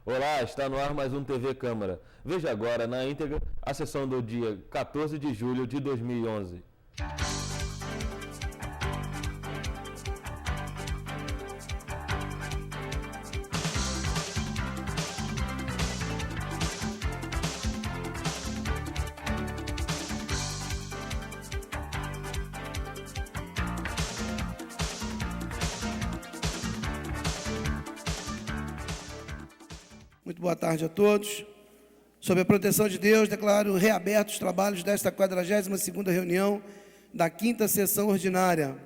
Olá, está no ar mais um TV Câmara. Veja agora na íntegra a sessão do dia 14 de julho de 2011. Muito boa tarde a todos. Sob a proteção de Deus, declaro reabertos os trabalhos desta 42ª reunião da 5ª sessão ordinária.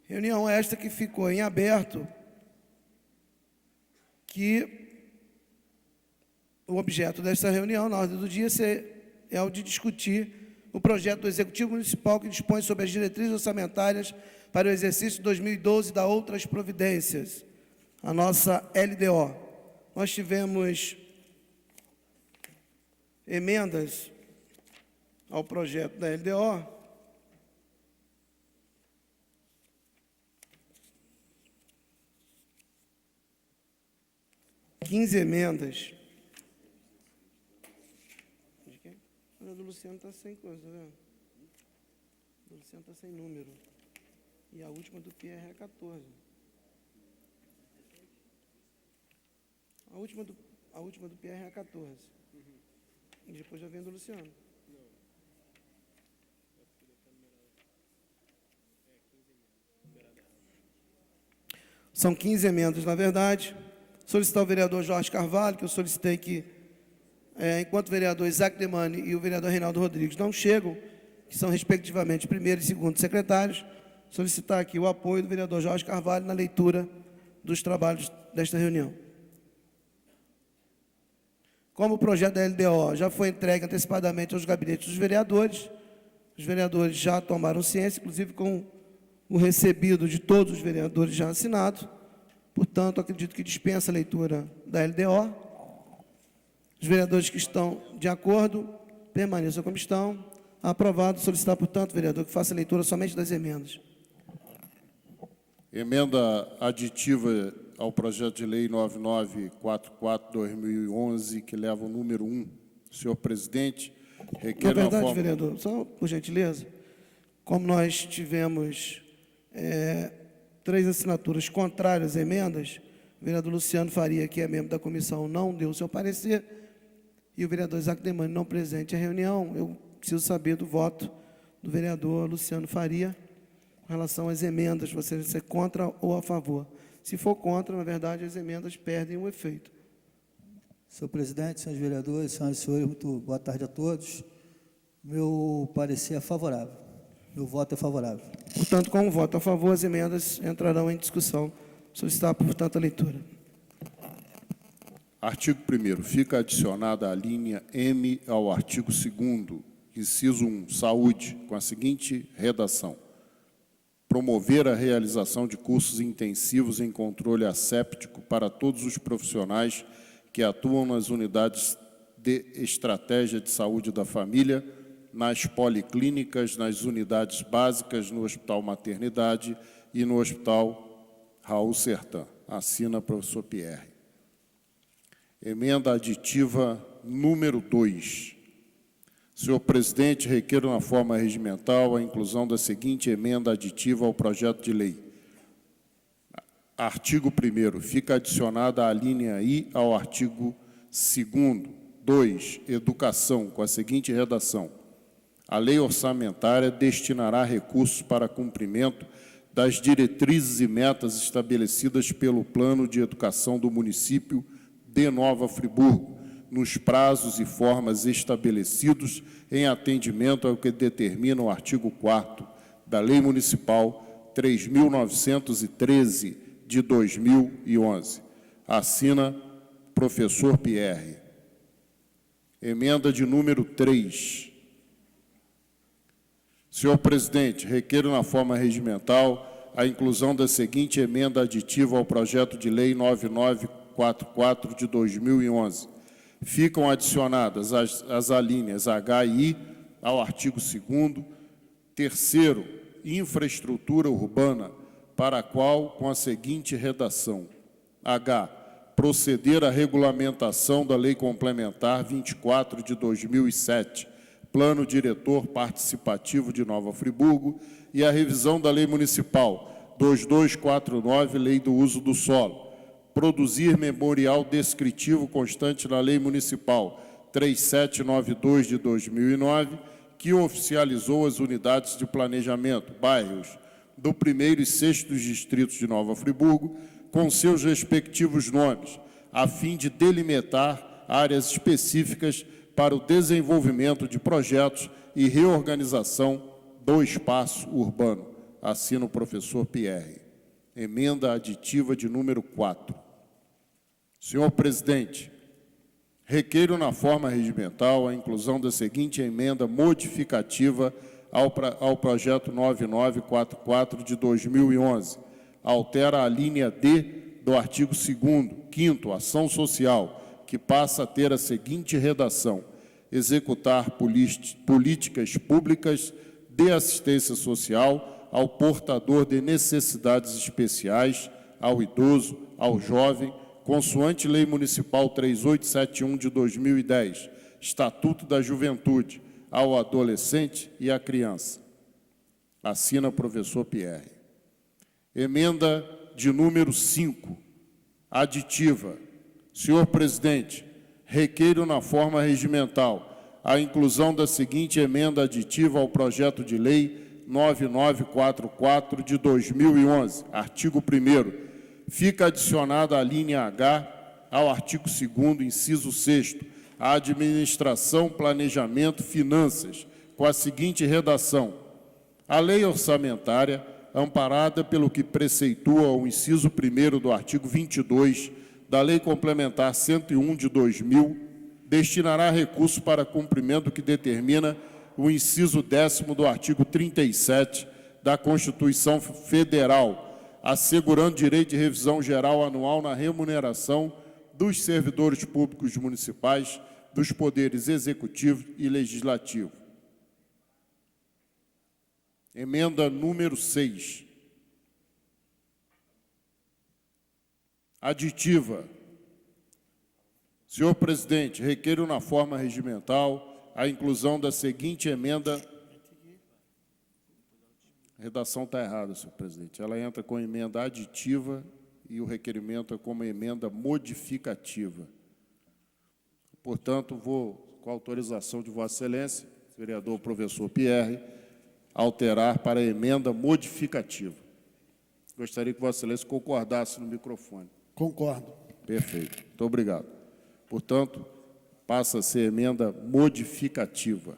Reunião esta que ficou em aberto, que o objeto desta reunião, na ordem do dia, é o de discutir o projeto do Executivo Municipal que dispõe sobre as diretrizes orçamentárias para o exercício 2012 e da outras providências, a nossa LDO. Nós tivemos emendas ao projeto da LDO. Quinze emendas. De quem? A do Luciano está sem coisa, tá vendo? Do Luciano está sem número. E a última do Pierre é 14. A última do Pierre é a 14. E depois já vem do Luciano. São 15 emendas, na verdade. Solicitar o vereador Jorge Carvalho, que eu solicitei que, enquanto o vereador Isaac Demani e o vereador Reinaldo Rodrigues não chegam, que são, respectivamente, primeiro e segundo secretários, solicitar aqui o apoio do vereador Jorge Carvalho na leitura dos trabalhos desta reunião. Como o projeto da LDO já foi entregue antecipadamente aos gabinetes dos vereadores, os vereadores já tomaram ciência, inclusive com o recebido de todos os vereadores já assinado, portanto, acredito que dispensa a leitura da LDO. Os vereadores que estão de acordo, permaneçam como estão. Aprovado, solicitar, portanto, vereador, que faça a leitura somente das emendas. Emenda aditiva ao projeto de lei 9944/2011, que leva o número 1. Senhor presidente, requer... Na verdade, vereador, só por gentileza, como nós tivemos 3 assinaturas contrárias a emendas, o vereador Luciano Faria, que é membro da comissão, não deu o seu parecer, e o vereador Isaac Demani não presente à reunião, eu preciso saber do voto do vereador Luciano Faria em relação às emendas, você vai ser contra ou a favor. Se for contra, na verdade, as emendas perdem o efeito. Senhor presidente, senhores vereadores, senhoras e senhores, muito boa tarde a todos. Meu parecer é favorável. Meu voto é favorável. Portanto, com o voto a favor, as emendas entrarão em discussão. Solicitar, portanto, a leitura. Artigo 1º. Fica adicionada a linha M ao artigo 2º, inciso 1, saúde, com a seguinte redação: promover a realização de cursos intensivos em controle asséptico para todos os profissionais que atuam nas unidades de estratégia de saúde da família, nas policlínicas, nas unidades básicas, no Hospital Maternidade e no Hospital Raul Sertã. Assina professor Pierre. Emenda aditiva número 2. Senhor presidente, requeiro na forma regimental a inclusão da seguinte emenda aditiva ao projeto de lei. Artigo 1º. Fica adicionada a linha I ao artigo 2º. 2. Educação, com a seguinte redação: a lei orçamentária destinará recursos para cumprimento das diretrizes e metas estabelecidas pelo Plano de Educação do município de Nova Friburgo, nos prazos e formas estabelecidos em atendimento ao que determina o artigo 4º da Lei Municipal 3.913, de 2011. Assina professor Pierre. Emenda de número 3. Senhor presidente, requeiro na forma regimental a inclusão da seguinte emenda aditiva ao projeto de lei 9944 de 2011. Ficam adicionadas as alíneas H e I ao artigo 2º. Terceiro, infraestrutura urbana, para a qual, com a seguinte redação: H, proceder à regulamentação da Lei Complementar 24 de 2007, Plano Diretor Participativo de Nova Friburgo, e a revisão da Lei Municipal 2249, Lei do Uso do Solo. Produzir memorial descritivo constante na Lei Municipal 3792 de 2009, que oficializou as unidades de planejamento, bairros do 1º e 6º distritos de Nova Friburgo, com seus respectivos nomes, a fim de delimitar áreas específicas para o desenvolvimento de projetos e reorganização do espaço urbano. Assina o professor Pierre. Emenda aditiva de número 4. Senhor presidente, requeiro na forma regimental a inclusão da seguinte emenda modificativa ao projeto 9944 de 2011. Altera a linha D do artigo 2º, 5º, ação social, que passa a ter a seguinte redação: executar políticas públicas de assistência social ao portador de necessidades especiais, ao idoso, ao jovem, consoante Lei Municipal 3871 de 2010, Estatuto da Juventude, ao adolescente e à criança. Assina o professor Pierre. Emenda de número 5, aditiva. Senhor presidente, requeiro na forma regimental a inclusão da seguinte emenda aditiva ao projeto de lei 9944 de 2011, artigo 1º. Fica adicionada a linha H ao artigo 2º, inciso 6º, a administração, planejamento, finanças, com a seguinte redação: a lei orçamentária, amparada pelo que preceitua o inciso 1º do artigo 22 da Lei Complementar 101 de 2000, destinará recursos para cumprimento do que determina o inciso 10º do artigo 37 da Constituição Federal, assegurando direito de revisão geral anual na remuneração dos servidores públicos municipais, dos poderes executivo e legislativo. Emenda número 6. Aditiva. Senhor presidente, requeiro na forma regimental a inclusão da seguinte emenda. A redação está errada, senhor presidente. Ela entra com emenda aditiva e o requerimento é como emenda modificativa. Portanto, vou, com a autorização de Vossa Excelência, vereador professor Pierre, alterar para emenda modificativa. Gostaria que Vossa Excelência concordasse no microfone. Concordo. Perfeito. Muito obrigado. Portanto, passa a ser emenda modificativa.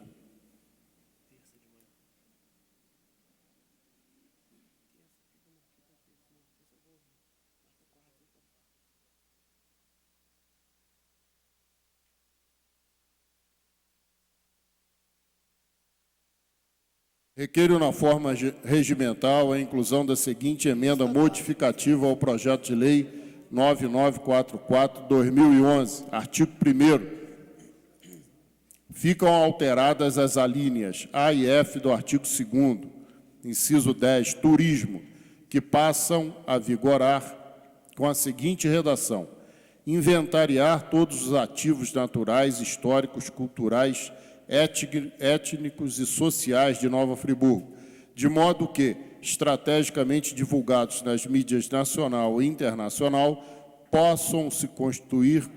Requeiro na forma regimental a inclusão da seguinte emenda modificativa ao projeto de lei 9944/2011, artigo 1º. Ficam alteradas as alíneas A e F do artigo 2º, inciso 10, turismo, que passam a vigorar com a seguinte redação: inventariar todos os ativos naturais, históricos, culturais, étnicos e sociais de Nova Friburgo, de modo que, estrategicamente divulgados nas mídias nacional e internacional, possam se constituir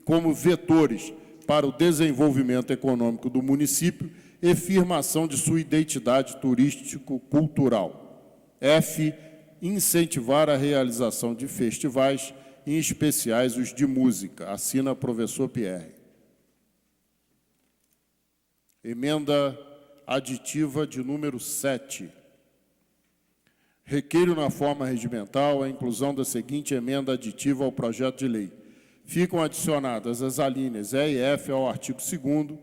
como vetores para o desenvolvimento econômico do município e firmação de sua identidade turístico-cultural. F. Incentivar a realização de festivais, em especiais os de música. Assina professor Pierre. Emenda aditiva de número 7. Requeiro na forma regimental a inclusão da seguinte emenda aditiva ao projeto de lei. Ficam adicionadas as alíneas E e F ao artigo 2º,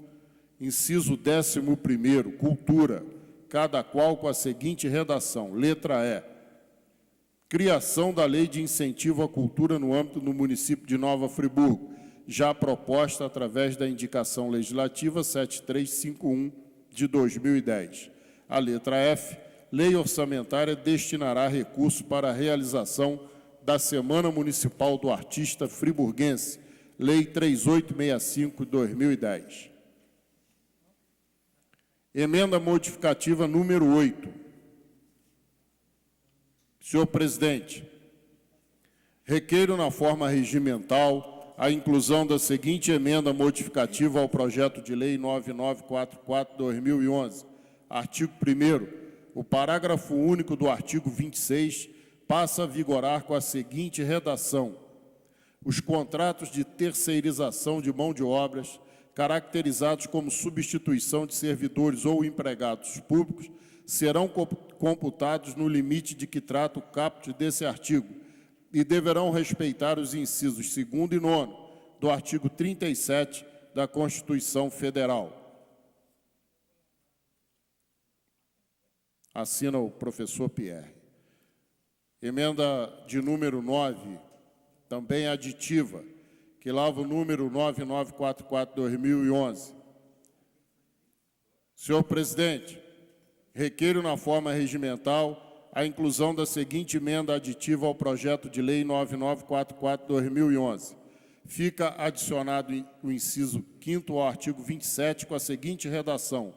inciso 11º, cultura, cada qual com a seguinte redação. Letra E. Criação da lei de incentivo à cultura no âmbito do município de Nova Friburgo, já proposta através da indicação legislativa 7351 de 2010. A letra F, lei orçamentária destinará recursos para a realização da Semana Municipal do Artista Friburguense, Lei 3865/2010. Emenda modificativa número 8. Senhor presidente, requeiro na forma regimental a inclusão da seguinte emenda modificativa ao projeto de lei 9944/2011. Artigo 1º. O parágrafo único do artigo 26 passa a vigorar com a seguinte redação: os contratos de terceirização de mão de obras, caracterizados como substituição de servidores ou empregados públicos, serão computados no limite de que trata o caput desse artigo e deverão respeitar os incisos 2º e 9º do artigo 37 da Constituição Federal. Assina o professor Pierre. Emenda de número 9, também aditiva, que leva o número 9944/2011. Senhor presidente, requeiro na forma regimental a inclusão da seguinte emenda aditiva ao projeto de lei 9944/2011. Fica adicionado o inciso 5º ao artigo 27 com a seguinte redação: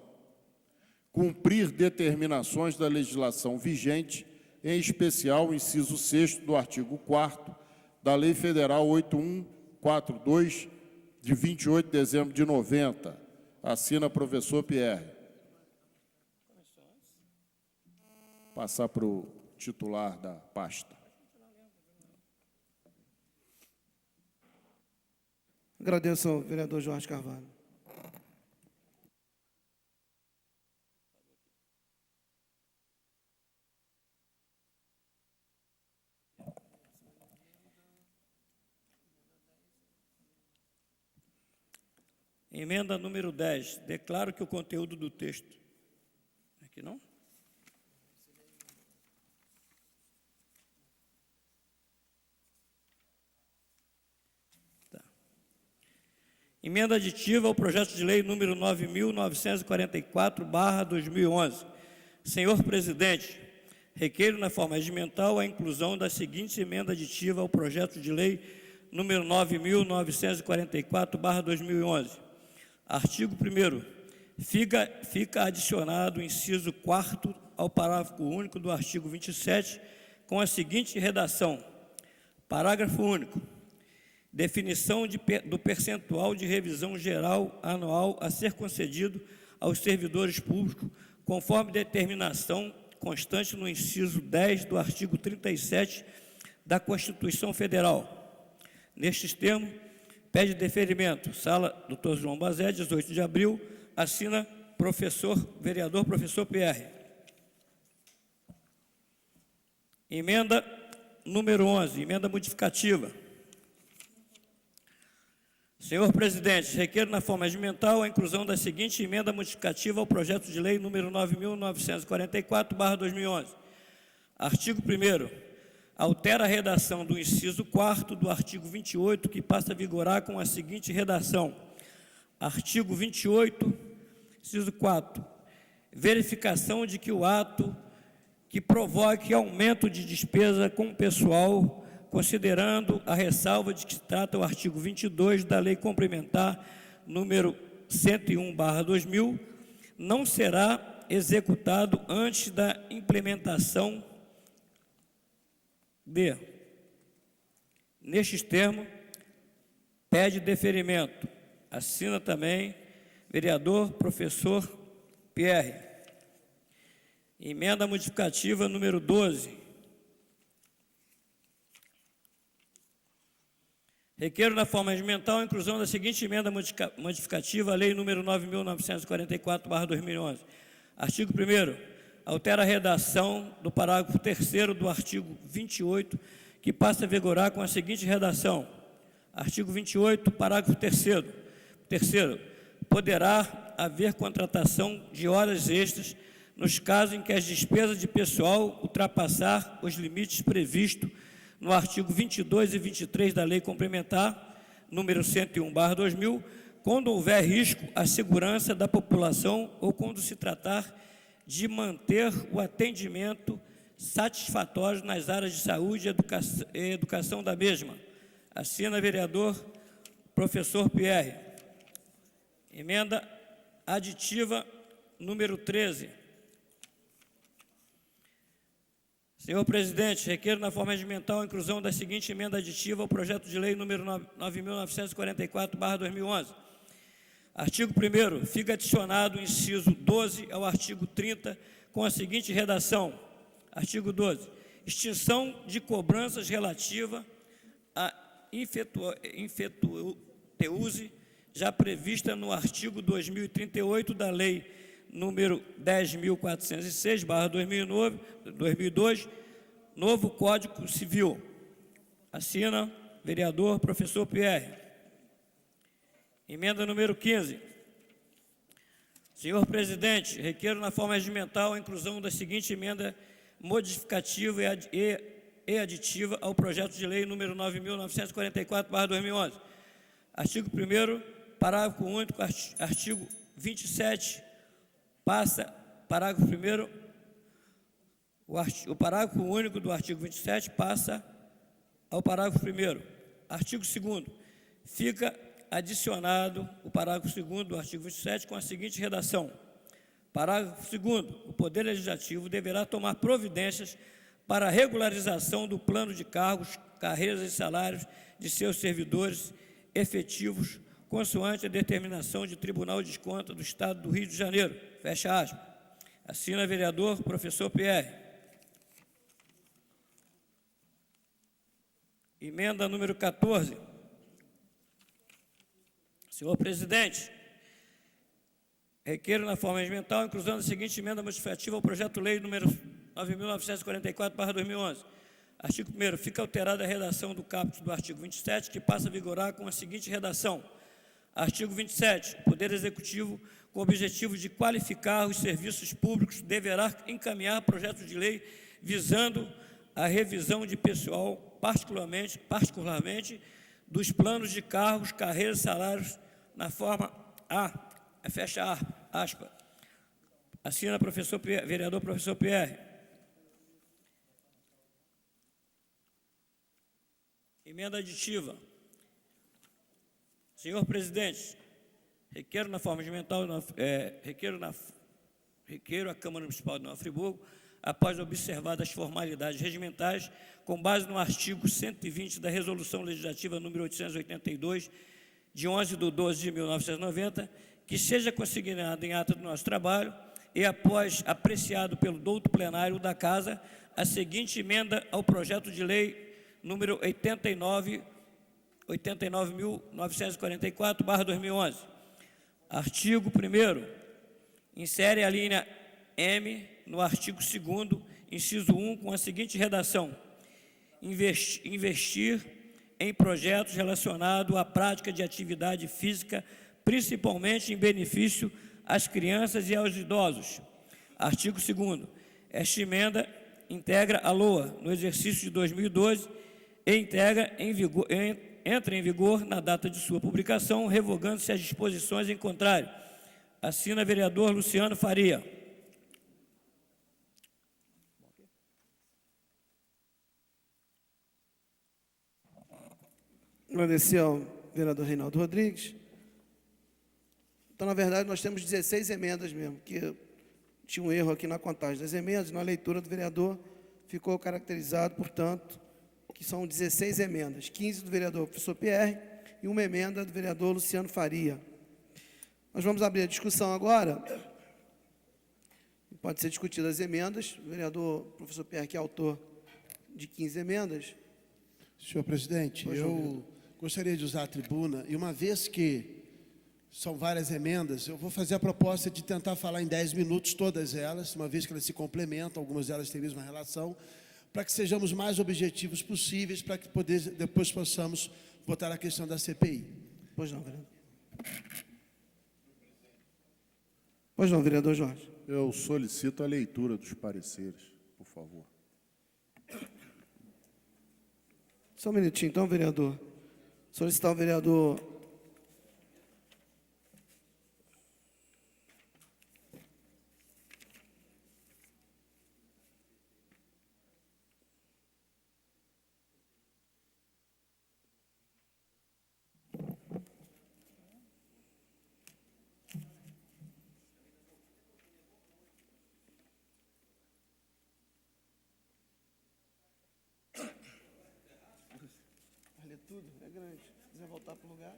cumprir determinações da legislação vigente, em especial o inciso 6º do artigo 4º da Lei Federal 8142, de 28 de dezembro de 90. Assina professor Pierre. Passar para o titular da pasta. Agradeço ao vereador Jorge Carvalho. Emenda número 10. Declaro que o conteúdo do texto... Aqui não? Tá. Emenda aditiva ao projeto de lei número 9.944/2011. Senhor presidente, requeiro na forma regimental a inclusão da seguinte emenda aditiva ao projeto de lei número 9.944/2011. Artigo 1º. Fica adicionado o inciso 4º ao parágrafo único do artigo 27, com a seguinte redação: parágrafo único. Definição do percentual de revisão geral anual a ser concedido aos servidores públicos, conforme determinação constante no inciso 10 do artigo 37 da Constituição Federal. Nestes termos, pede deferimento. Sala Dr. João Bazé, 18 de abril. Assina vereador professor Pierre. Emenda número 11, emenda modificativa. Senhor presidente, requeiro na forma regimental a inclusão da seguinte emenda modificativa ao projeto de lei número 9.944/2011. Artigo 1º. Altera a redação do inciso 4º do artigo 28, que passa a vigorar com a seguinte redação: artigo 28, inciso 4. Verificação de que o ato que provoque aumento de despesa com o pessoal, considerando a ressalva de que se trata o artigo 22 da Lei Complementar número 101/2000, não será executado antes da implementação nestes termos, pede deferimento. Assina também vereador professor Pierre. Emenda modificativa número 12. Requeiro na forma regimental a inclusão da seguinte emenda modificativa à lei número 9.944/2011. Artigo 1º. Altera a redação do parágrafo 3º do artigo 28, que passa a vigorar com a seguinte redação: artigo 28, parágrafo 3º. Terceiro, poderá haver contratação de horas extras nos casos em que as despesas de pessoal ultrapassar os limites previstos no artigo 22 e 23 da Lei Complementar número 101/2000, quando houver risco à segurança da população ou quando se tratar de manter o atendimento satisfatórios nas áreas de saúde e educação da mesma. Assina vereador professor Pierre. Emenda aditiva número 13. Senhor presidente, requeiro na forma regimental a inclusão da seguinte emenda aditiva ao projeto de lei número 9.944/2011. Artigo 1º, fica adicionado o inciso 12 ao artigo 30, com a seguinte redação. Artigo 12. Extinção de cobranças relativa à infetueuse, já prevista no artigo 2038 da Lei número 10.406/2002, novo Código Civil. Assina vereador professor Pierre. Emenda número 15. Senhor presidente, requeiro na forma regimental a inclusão da seguinte emenda modificativa e aditiva ao projeto de lei número 9.944/2011. Artigo 1º, parágrafo único, artigo 27, passa, parágrafo 1º, o parágrafo único do artigo 27 passa ao parágrafo 1º. Artigo 2º, fica adicionado o parágrafo 2º do artigo 27 com a seguinte redação. Parágrafo 2º, o Poder Legislativo deverá tomar providências para a regularização do plano de cargos, carreiras e salários de seus servidores efetivos, consoante a determinação de Tribunal de Contas do Estado do Rio de Janeiro. Fecha aspas. Assina vereador professor Pierre. Emenda número 14. Senhor presidente, requeiro na forma regimental a inclusão da seguinte emenda modificativa ao projeto de lei número 9.944/2011. Artigo 1º, fica alterada a redação do caput do artigo 27, que passa a vigorar com a seguinte redação. Artigo 27. O Poder Executivo, com o objetivo de qualificar os serviços públicos, deverá encaminhar projetos de lei visando a revisão de pessoal, particularmente dos planos de cargos, carreiras e salários na forma A. Fecha aspas. Assina vereador professor Pierre. Emenda aditiva. Senhor presidente, requeiro na forma regimental, requeiro à Câmara Municipal de Nova Friburgo, após observar as formalidades regimentais, com base no artigo 120 da Resolução Legislativa número 882, de 11/12/1990, que seja consignado em ata do nosso trabalho e, após apreciado pelo douto plenário da Casa, a seguinte emenda ao projeto de lei número 89.944/2011. Artigo 1º, insere a linha M no artigo 2º, inciso 1, com a seguinte redação. Investir em projetos relacionados à prática de atividade física, principalmente em benefício às crianças e aos idosos. Artigo 2º. Esta emenda integra a LOA no exercício de 2012 e entra em vigor na data de sua publicação, revogando-se as disposições em contrário. Assina vereador Luciano Faria. Agradecer ao vereador Reinaldo Rodrigues. Então, na verdade, nós temos 16 emendas mesmo, que tinha um erro aqui na contagem das emendas, na leitura do vereador ficou caracterizado, portanto, que são 16 emendas, 15 do vereador professor Pierre e uma emenda do vereador Luciano Faria. Nós vamos abrir a discussão agora. Pode ser discutida as emendas. O vereador professor Pierre, que é autor de 15 emendas. Senhor presidente, eu gostaria de usar a tribuna, e uma vez que são várias emendas, eu vou fazer a proposta de tentar falar em 10 minutos todas elas, uma vez que elas se complementam, algumas delas têm a mesma relação, para que sejamos mais objetivos possíveis, para que depois possamos votar a questão da CPI. Pois não, vereador. Pois não, vereador Jorge. Eu solicito a leitura dos pareceres, por favor. Só um minutinho, então, vereador. Solicitar ao vereador Tudo, é grande. Se quiser voltar para o lugar.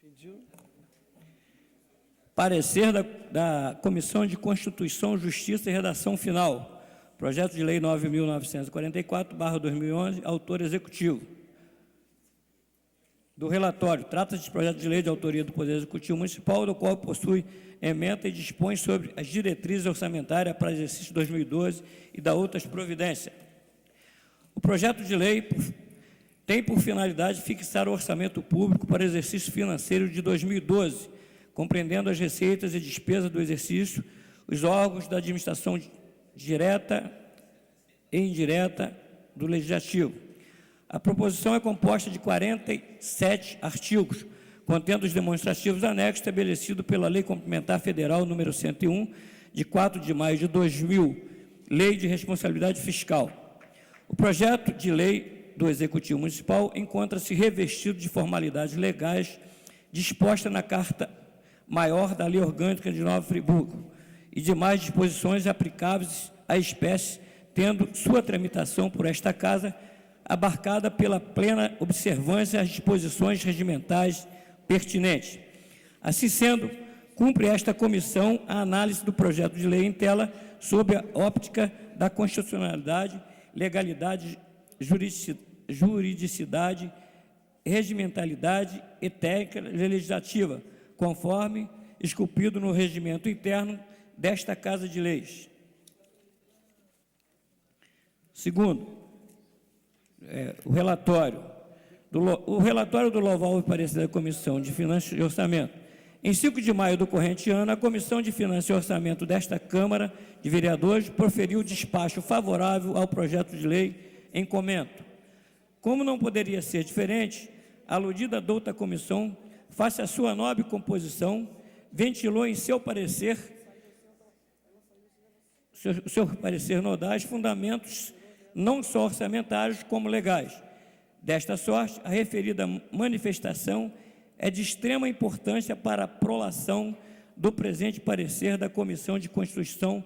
Pediu. Parecer da Comissão de Constituição, Justiça e Redação Final. Projeto de Lei 9.944/2011, autor executivo. Do relatório, trata-se de projeto de lei de autoria do Poder Executivo Municipal, do qual possui ementa e dispõe sobre as diretrizes orçamentárias para exercício 2012 e da outras providências. O projeto de lei tem por finalidade fixar o orçamento público para exercício financeiro de 2012, compreendendo as receitas e despesas do exercício, os órgãos da administração direta e indireta do Legislativo. A proposição é composta de 47 artigos, contendo os demonstrativos anexos estabelecidos pela Lei Complementar Federal número 101, de 4 de maio de 2000, Lei de Responsabilidade Fiscal. O projeto de lei do Executivo Municipal encontra-se revestido de formalidades legais disposta na Carta Maior da Lei Orgânica de Nova Friburgo e demais disposições aplicáveis à espécie, tendo sua tramitação por esta Casa abarcada pela plena observância às disposições regimentais pertinentes. Assim sendo, cumpre esta comissão a análise do projeto de lei em tela sob a óptica da constitucionalidade, legalidade, juridicidade, regimentalidade e técnica legislativa, conforme esculpido no regimento interno desta Casa de Leis. Segundo, o relatório do louvável parecer da Comissão de Finanças e Orçamento. Em 5 de maio do corrente ano, a Comissão de Finanças e Orçamento desta Câmara de Vereadores proferiu despacho favorável ao projeto de lei em comento. Como não poderia ser diferente, a aludida douta comissão, face à sua nobre composição, ventilou em seu parecer nodais fundamentos não só orçamentários como legais. Desta sorte, a referida manifestação é de extrema importância para a prolação do presente parecer da Comissão de Constituição,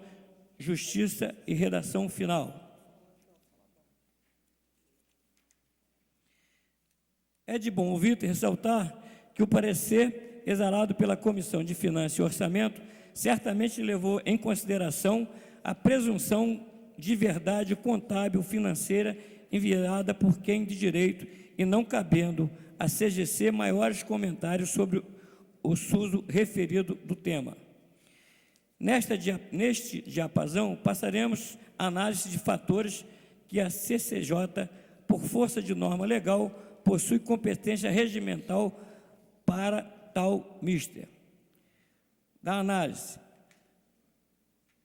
Justiça e Redação Final. É de bom ouvir e ressaltar que o parecer exarado pela Comissão de Finanças e Orçamento certamente levou em consideração a presunção de verdade contábil financeira enviada por quem de direito e não cabendo a CGC maiores comentários sobre o uso referido do tema. Neste diapasão, passaremos a análise de fatores que a CCJ, por força de norma legal, possui competência regimental para tal mister. Da análise.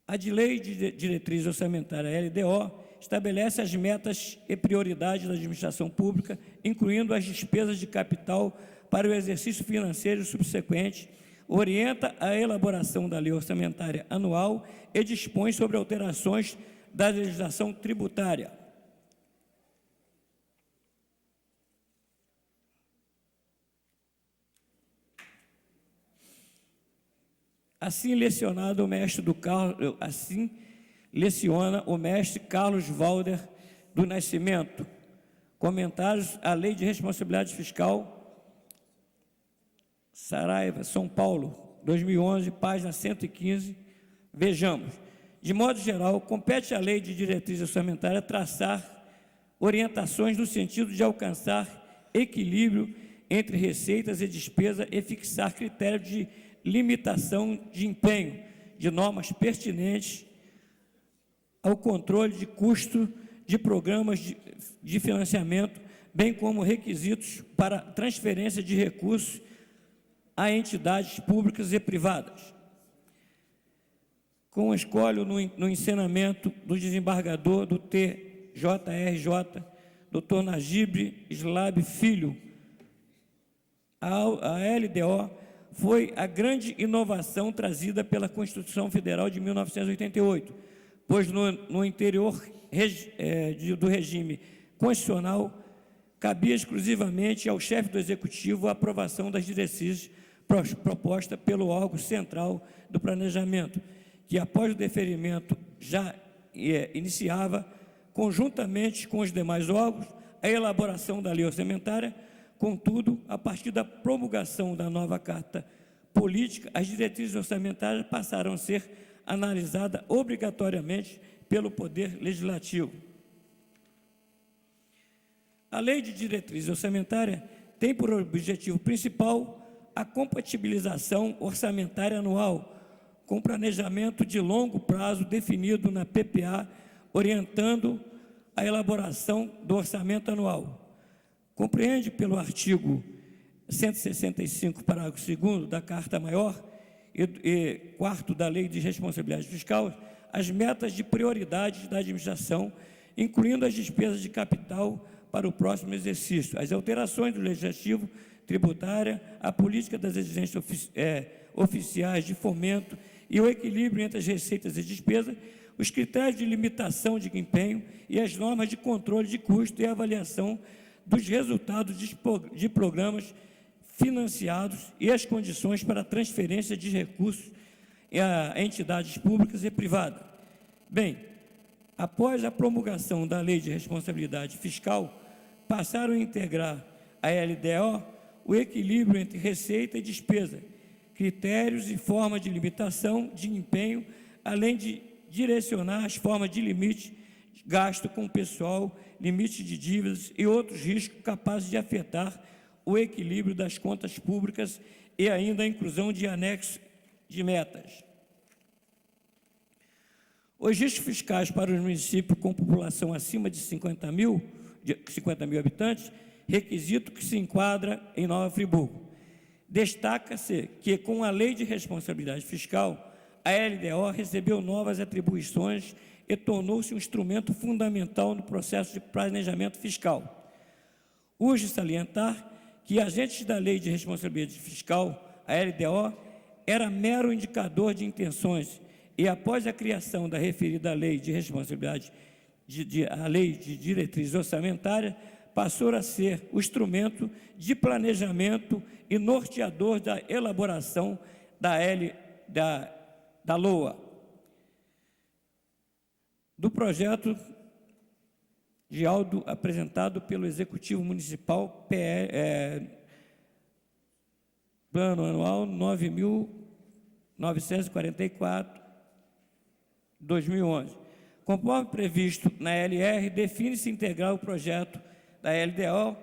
A de Lei de Diretriz Orçamentária, LDO, estabelece as metas e prioridades da administração pública, incluindo as despesas de capital para o exercício financeiro subsequente, orienta a elaboração da lei orçamentária anual e dispõe sobre alterações da legislação tributária. Assim leciona o mestre Carlos Valder do Nascimento. Comentários à Lei de Responsabilidade Fiscal, Saraiva, São Paulo, 2011, página 115. Vejamos. De modo geral, compete à Lei de Diretriz Orçamentária traçar orientações no sentido de alcançar equilíbrio entre receitas e despesa e fixar critérios de limitação de empenho de normas pertinentes ao controle de custo de programas de financiamento, bem como requisitos para transferência de recursos a entidades públicas e privadas. Com escolho no ensinamento do desembargador do TJRJ, Dr. Nagibre Slab Filho, a LDO foi a grande inovação trazida pela Constituição Federal de 1988, pois no interior do regime constitucional cabia exclusivamente ao chefe do Executivo a aprovação das diretrizes propostas pelo órgão central do planejamento, que após o deferimento já iniciava conjuntamente com os demais órgãos, a elaboração da lei orçamentária. Contudo, a partir da promulgação da nova Carta Política, as diretrizes orçamentárias passarão a ser analisadas obrigatoriamente pelo Poder Legislativo. A Lei de Diretrizes Orçamentárias tem por objetivo principal a compatibilização orçamentária anual com planejamento de longo prazo definido na PPA, orientando a elaboração do orçamento anual. Compreende pelo artigo 165, parágrafo 2º da Carta Maior e 4º da Lei de Responsabilidade Fiscal, as metas de prioridade da administração, incluindo as despesas de capital para o próximo exercício, as alterações do legislativo tributária, a política das exigências oficiais de fomento e o equilíbrio entre as receitas e despesas, os critérios de limitação de empenho e as normas de controle de custo e avaliação dos resultados de programas financiados e as condições para a transferência de recursos a entidades públicas e privadas. Bem, após a promulgação da Lei de Responsabilidade Fiscal, passaram a integrar a LDO o equilíbrio entre receita e despesa, critérios e formas de limitação de empenho, além de direcionar as formas de limite de gasto com pessoal, limite de dívidas e outros riscos capazes de afetar o equilíbrio das contas públicas e ainda a inclusão de anexos de metas. Os riscos fiscais para os municípios com população acima de 50 mil habitantes, requisito que se enquadra em Nova Friburgo. Destaca-se que, com a Lei de Responsabilidade Fiscal, a LDO recebeu novas atribuições e tornou-se um instrumento fundamental no processo de planejamento fiscal. Urge salientar que agentes da Lei de Responsabilidade Fiscal, a LDO, era mero indicador de intenções e, após a criação da referida Lei de Responsabilidade, a Lei de Diretrizes Orçamentárias, passou a ser o instrumento de planejamento e norteador da elaboração da LOA, do projeto de laudo apresentado pelo Executivo Municipal, Plano Anual 9.944/2011. Conforme previsto na LR, define-se integrar o projeto da LDO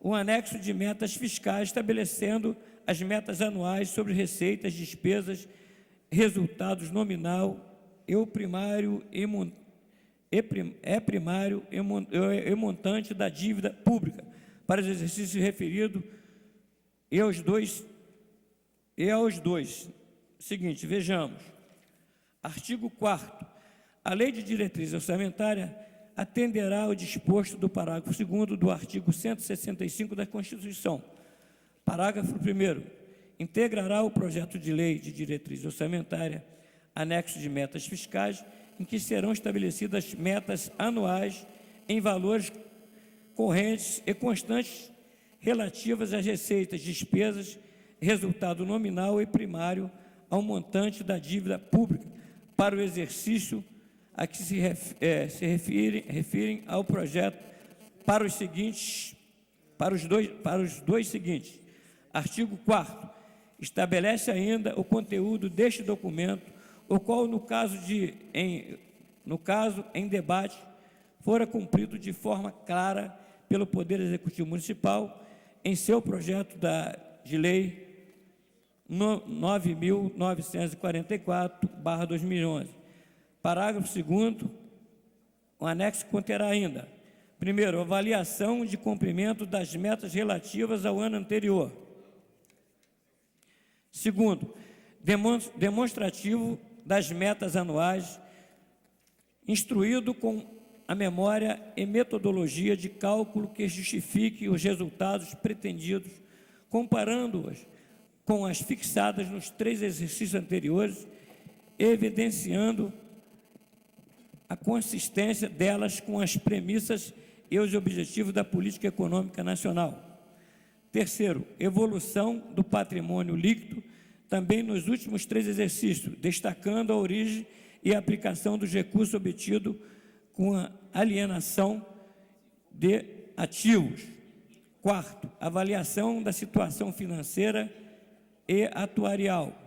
um anexo de metas fiscais, estabelecendo as metas anuais sobre receitas, despesas, resultados nominal e montante da dívida pública para os exercícios referidos e aos dois. Seguinte, vejamos. Artigo 4º. A Lei de Diretrizes Orçamentárias atenderá ao disposto do parágrafo 2º do artigo 165 da Constituição. Parágrafo 1º. Integrará o projeto de lei de diretrizes orçamentárias, anexo de metas fiscais, em que serão estabelecidas metas anuais em valores correntes e constantes relativas às receitas, despesas, resultado nominal e primário ao montante da dívida pública para o exercício a que se referem ao projeto para os dois seguintes. Artigo 4º. Estabelece ainda o conteúdo deste documento, o qual, no caso em debate, fora cumprido de forma clara pelo Poder Executivo Municipal em seu projeto de lei 9.944/2011. Parágrafo 2º, o anexo conterá ainda, primeiro, avaliação de cumprimento das metas relativas ao ano anterior. Segundo, demonstrativo das metas anuais, instruído com a memória e metodologia de cálculo que justifique os resultados pretendidos, comparando-os com as fixadas nos 3 exercícios anteriores, evidenciando a consistência delas com as premissas e os objetivos da política econômica nacional. Terceiro, evolução do patrimônio líquido, também nos últimos 3 exercícios, destacando a origem e a aplicação dos recursos obtidos com a alienação de ativos. Quarto, avaliação da situação financeira e atuarial.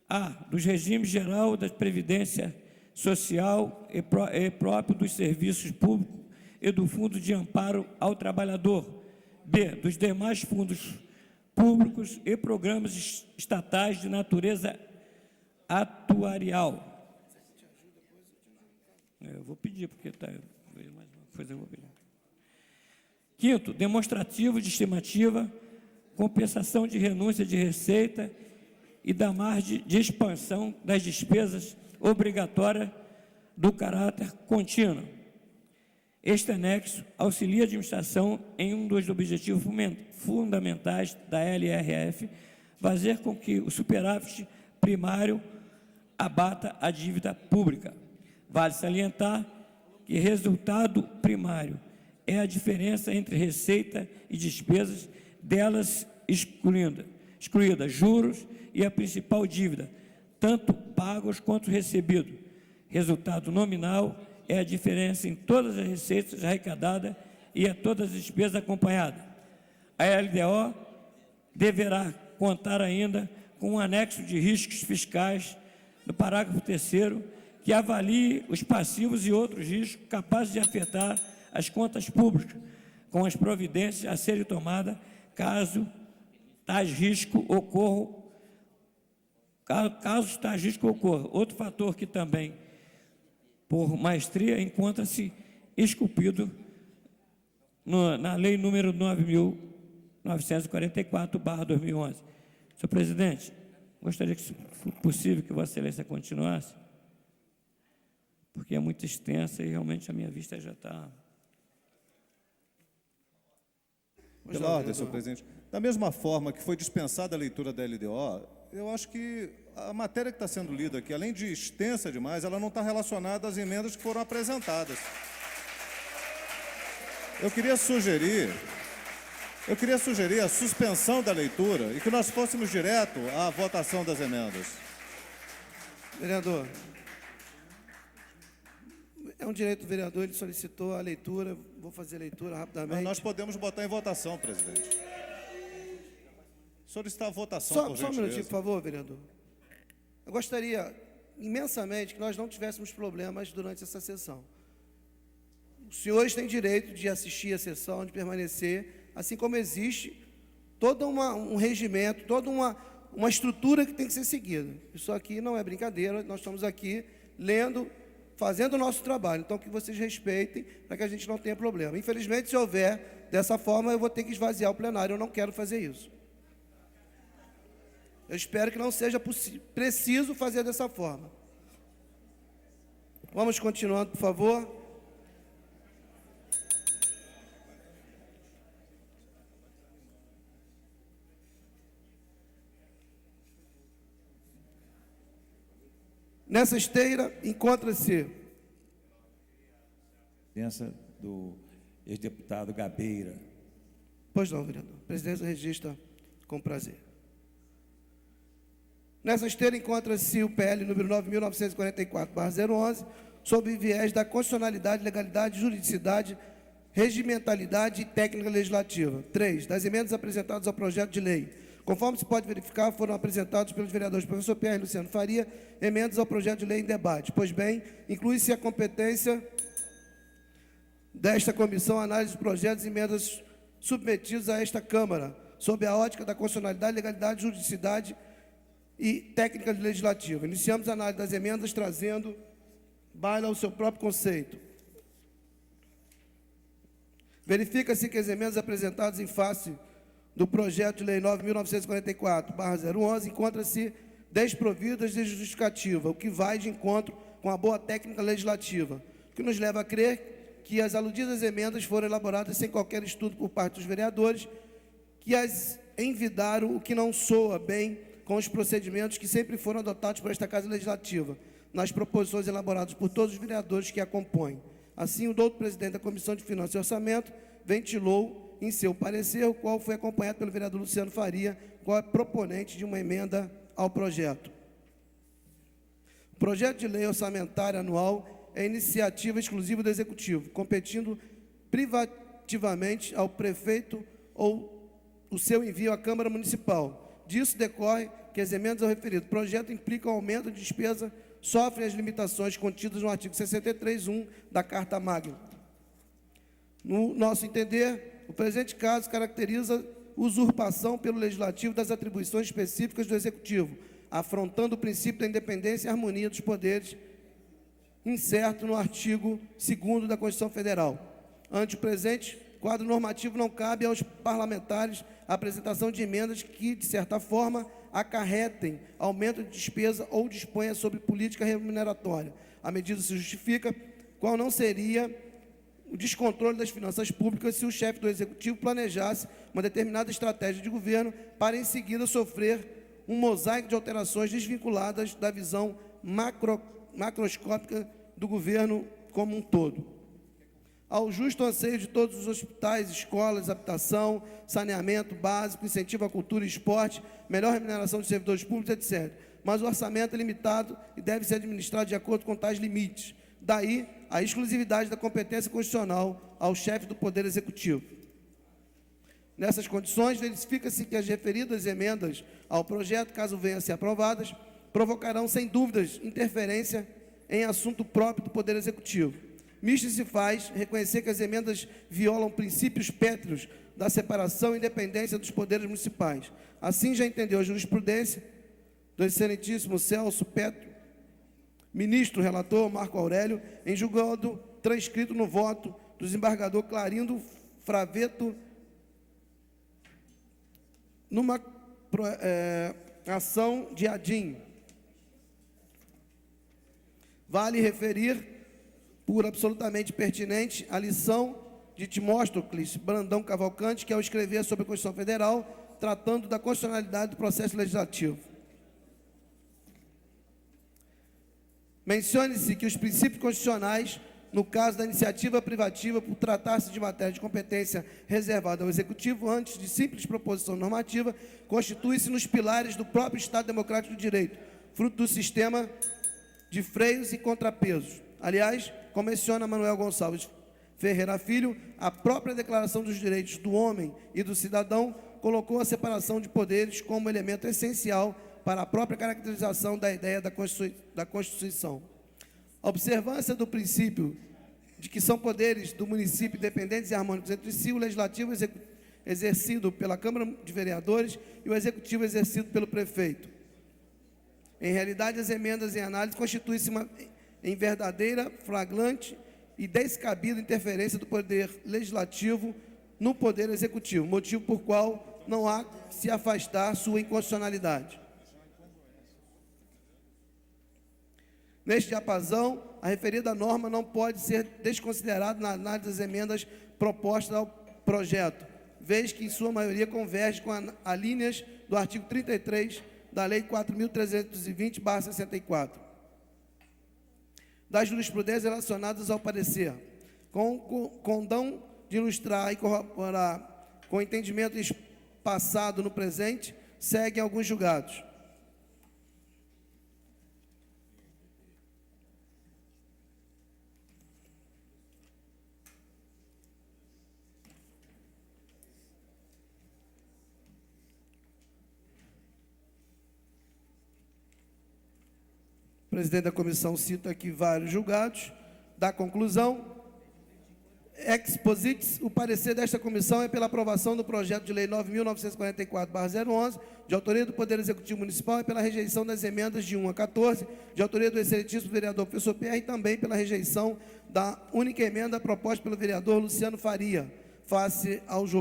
A, dos regimes geral da Previdência Social e próprio dos serviços públicos e do Fundo de Amparo ao Trabalhador. B, dos demais fundos públicos e programas estatais de natureza atuarial. Eu vou pedir, porque está mais uma coisa, eu vou pedir. Quinto, demonstrativo de estimativa, compensação de renúncia de receita e da margem de expansão das despesas obrigatórias do caráter contínuo. Este anexo auxilia a administração em um dos objetivos fundamentais da LRF, fazer com que o superávit primário abata a dívida pública. Vale salientar que resultado primário é a diferença entre receita e despesas, delas excluída juros e a principal dívida, tanto pagos quanto recebidos. Resultado nominal é a diferença em todas as receitas arrecadadas e a todas as despesas acompanhadas. A LDO deverá contar ainda com um anexo de riscos fiscais, no parágrafo 3º, que avalie os passivos e outros riscos capazes de afetar as contas públicas, com as providências a serem tomadas caso tais riscos ocorram. Caso tais riscos ocorram. Outro fator que também, por maestria, encontra-se esculpido na Lei número 9.944/2011. Senhor presidente, gostaria que, se for possível, que Vossa Excelência continuasse, porque é muito extensa e realmente a minha vista já está... Pela ordem, senhor presidente. Da mesma forma que foi dispensada a leitura da LDO, eu acho que a matéria que está sendo lida aqui, além de extensa demais, ela não está relacionada às emendas que foram apresentadas. Eu queria sugerir a suspensão da leitura e que nós fôssemos direto à votação das emendas. Vereador, é um direito do vereador, ele solicitou a leitura, vou fazer a leitura rapidamente. Mas nós podemos botar em votação, presidente. Solicitar a votação, por Só um minutinho, gentileza. por favor, vereador. Eu gostaria imensamente que nós não tivéssemos problemas durante essa sessão. Os senhores têm direito de assistir a sessão, de permanecer, assim como existe todo um regimento, toda uma estrutura que tem que ser seguida. Isso aqui não é brincadeira, nós estamos aqui lendo, fazendo o nosso trabalho. Então, que vocês respeitem, para que a gente não tenha problema. Infelizmente, se houver dessa forma, eu vou ter que esvaziar o plenário, eu não quero fazer isso. Eu espero que não seja preciso fazer dessa forma. Vamos continuando, por favor. Nessa esteira encontra-se presença do ex-deputado Gabeira. Pois não, vereador. A presidência registra com prazer. Nessa esteira encontra-se o PL número 9.944/011, sob viés da constitucionalidade, legalidade, juridicidade, regimentalidade e técnica legislativa. 3. Das emendas apresentadas ao projeto de lei. Conforme se pode verificar, foram apresentados pelos vereadores professor Pierre Luciano Faria emendas ao projeto de lei em debate. Pois bem, inclui-se a competência desta comissão a análise dos projetos e emendas submetidos a esta Câmara, sob a ótica da constitucionalidade, legalidade, juridicidade e técnica legislativa. Iniciamos a análise das emendas trazendo baila ao seu próprio conceito. Verifica-se que as emendas apresentadas em face do projeto de lei 9.944/011 encontram-se desprovidas de justificativa, o que vai de encontro com a boa técnica legislativa, o que nos leva a crer que as aludidas emendas foram elaboradas sem qualquer estudo por parte dos vereadores, que as envidaram, o que não soa bem com os procedimentos que sempre foram adotados por esta Casa Legislativa, nas proposições elaboradas por todos os vereadores que a compõem. Assim, o doutor presidente da Comissão de Finanças e Orçamento ventilou em seu parecer, o qual foi acompanhado pelo vereador Luciano Faria, qual é proponente de uma emenda ao projeto. O projeto de lei orçamentária anual é iniciativa exclusiva do Executivo, competindo privativamente ao prefeito ou o seu envio à Câmara Municipal. Disso decorre que as emendas ao referido projeto implicam aumento de despesa, sofrem as limitações contidas no artigo 63.1 da Carta Magna. No nosso entender, o presente caso caracteriza usurpação pelo Legislativo das atribuições específicas do Executivo, afrontando o princípio da independência e harmonia dos poderes, incerto no artigo 2º da Constituição Federal. Ante o presente quadro normativo, não cabe aos parlamentares a apresentação de emendas que, de certa forma, acarretem aumento de despesa ou disponha sobre política remuneratória. A medida se justifica, qual não seria o descontrole das finanças públicas se o chefe do Executivo planejasse uma determinada estratégia de governo para, em seguida, sofrer um mosaico de alterações desvinculadas da visão macroscópica do governo como um todo. Ao justo anseio de todos os hospitais, escolas, habitação, saneamento básico, incentivo à cultura e esporte, melhor remuneração de servidores públicos, etc. Mas o orçamento é limitado e deve ser administrado de acordo com tais limites. Daí, a exclusividade da competência constitucional ao chefe do Poder Executivo. Nessas condições, verifica-se que as referidas emendas ao projeto, caso venham a ser aprovadas, provocarão, sem dúvidas, interferência em assunto próprio do Poder Executivo. Misto se faz reconhecer que as emendas violam princípios pétreos da separação e independência dos poderes municipais. Assim já entendeu a jurisprudência do excelentíssimo Celso Petro, ministro relator Marco Aurélio, em julgado transcrito no voto do desembargador Clarindo Fraveto, numa ação de ADIM. Vale referir, por absolutamente pertinente, a lição de Timóstenes Brandão Cavalcante, que ao escrever sobre a Constituição Federal, tratando da constitucionalidade do processo legislativo. Mencione-se que os princípios constitucionais, no caso da iniciativa privativa, por tratar-se de matéria de competência reservada ao Executivo, antes de simples proposição normativa, constituem-se nos pilares do próprio Estado Democrático de Direito, fruto do sistema de freios e contrapesos. Aliás, como menciona Manuel Gonçalves Ferreira Filho, a própria Declaração dos Direitos do Homem e do Cidadão colocou a separação de poderes como elemento essencial para a própria caracterização da ideia da Constituição. A observância do princípio de que são poderes do município independentes e harmônicos entre si, o Legislativo exercido pela Câmara de Vereadores e o Executivo exercido pelo Prefeito. Em realidade, as emendas em análise constituem-se em verdadeira, flagrante e descabida interferência do Poder Legislativo no Poder Executivo, motivo por qual não há que se afastar sua inconstitucionalidade. Neste diapasão, a referida norma não pode ser desconsiderada na análise das emendas propostas ao projeto, vez que, em sua maioria, converge com as linhas do artigo 33 da Lei 4.320/64. Das jurisprudências relacionadas ao parecer, com condão de ilustrar e corroborar com entendimento passado no presente, seguem alguns julgados. O presidente da comissão cita aqui vários julgados. Da conclusão, exposites, o parecer desta comissão é pela aprovação do projeto de lei 9.944/011, de autoria do Poder Executivo Municipal, e pela rejeição das emendas de 1 a 14, de autoria do excelentíssimo vereador professor Pierre, e também pela rejeição da única emenda proposta pelo vereador Luciano Faria, face aos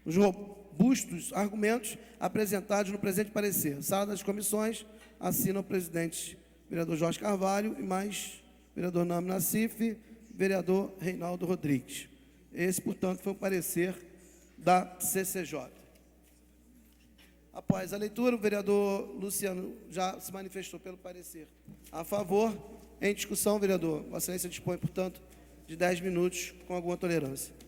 robustos argumentos apresentados no presente parecer. Sala das comissões, assina o presidente, vereador Jorge Carvalho, e mais vereador Nami Nassif, vereador Reinaldo Rodrigues. Esse, portanto, foi o parecer da CCJ. Após a leitura, o vereador Luciano já se manifestou pelo parecer a favor. Em discussão, vereador, Vossa Excelência dispõe, portanto, de 10 minutos com alguma tolerância.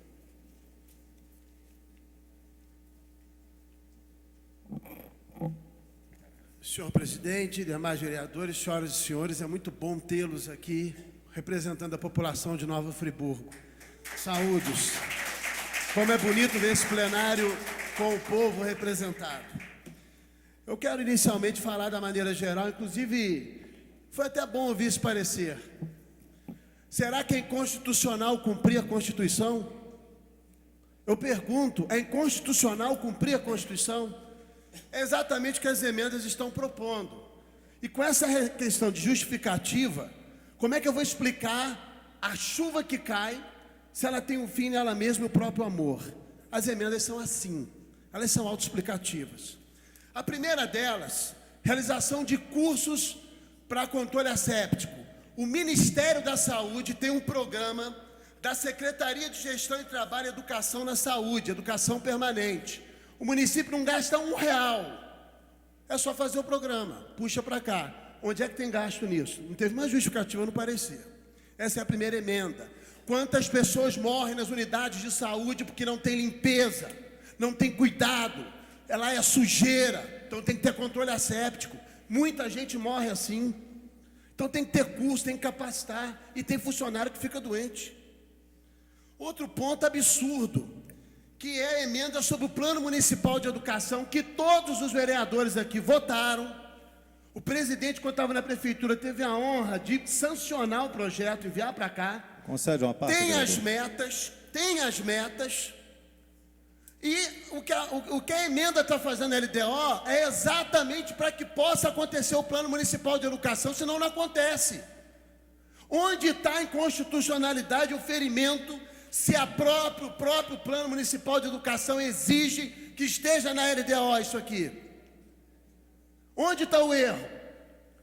Senhor presidente, demais vereadores, senhoras e senhores, é muito bom tê-los aqui representando a população de Nova Friburgo. Saúdes. Como é bonito ver esse plenário com o povo representado. Eu quero inicialmente falar da maneira geral, inclusive foi até bom ouvir esse parecer. Será que é inconstitucional cumprir a Constituição? Eu pergunto, é inconstitucional cumprir a Constituição? É exatamente o que as emendas estão propondo. E com essa questão de justificativa, como é que eu vou explicar a chuva que cai se ela tem um fim nela mesma, o próprio amor? As emendas são assim, elas são autoexplicativas. A primeira delas, realização de cursos para controle asséptico. O Ministério da Saúde tem um programa da Secretaria de Gestão e Trabalho e Educação na Saúde, Educação Permanente. O município não gasta R$1. É só fazer o programa, puxa para cá. Onde é que tem gasto nisso? Não teve uma justificativa no parecer. Essa é a primeira emenda. Quantas pessoas morrem nas unidades de saúde porque não tem limpeza, não tem cuidado, ela é sujeira, então tem que ter controle asséptico. Muita gente morre assim. Então tem que ter curso, tem que capacitar, e tem funcionário que fica doente. Outro ponto absurdo, que é a emenda sobre o Plano Municipal de Educação, que todos os vereadores aqui votaram. O presidente, quando estava na prefeitura, teve a honra de sancionar o projeto, enviar para cá. Concede uma parte. Tem as metas, e o que a emenda está fazendo na LDO é exatamente para que possa acontecer o Plano Municipal de Educação, senão não acontece. Onde está a inconstitucionalidade, o ferimento, se o próprio Plano Municipal de Educação exige que esteja na LDO isso aqui? Onde está o erro?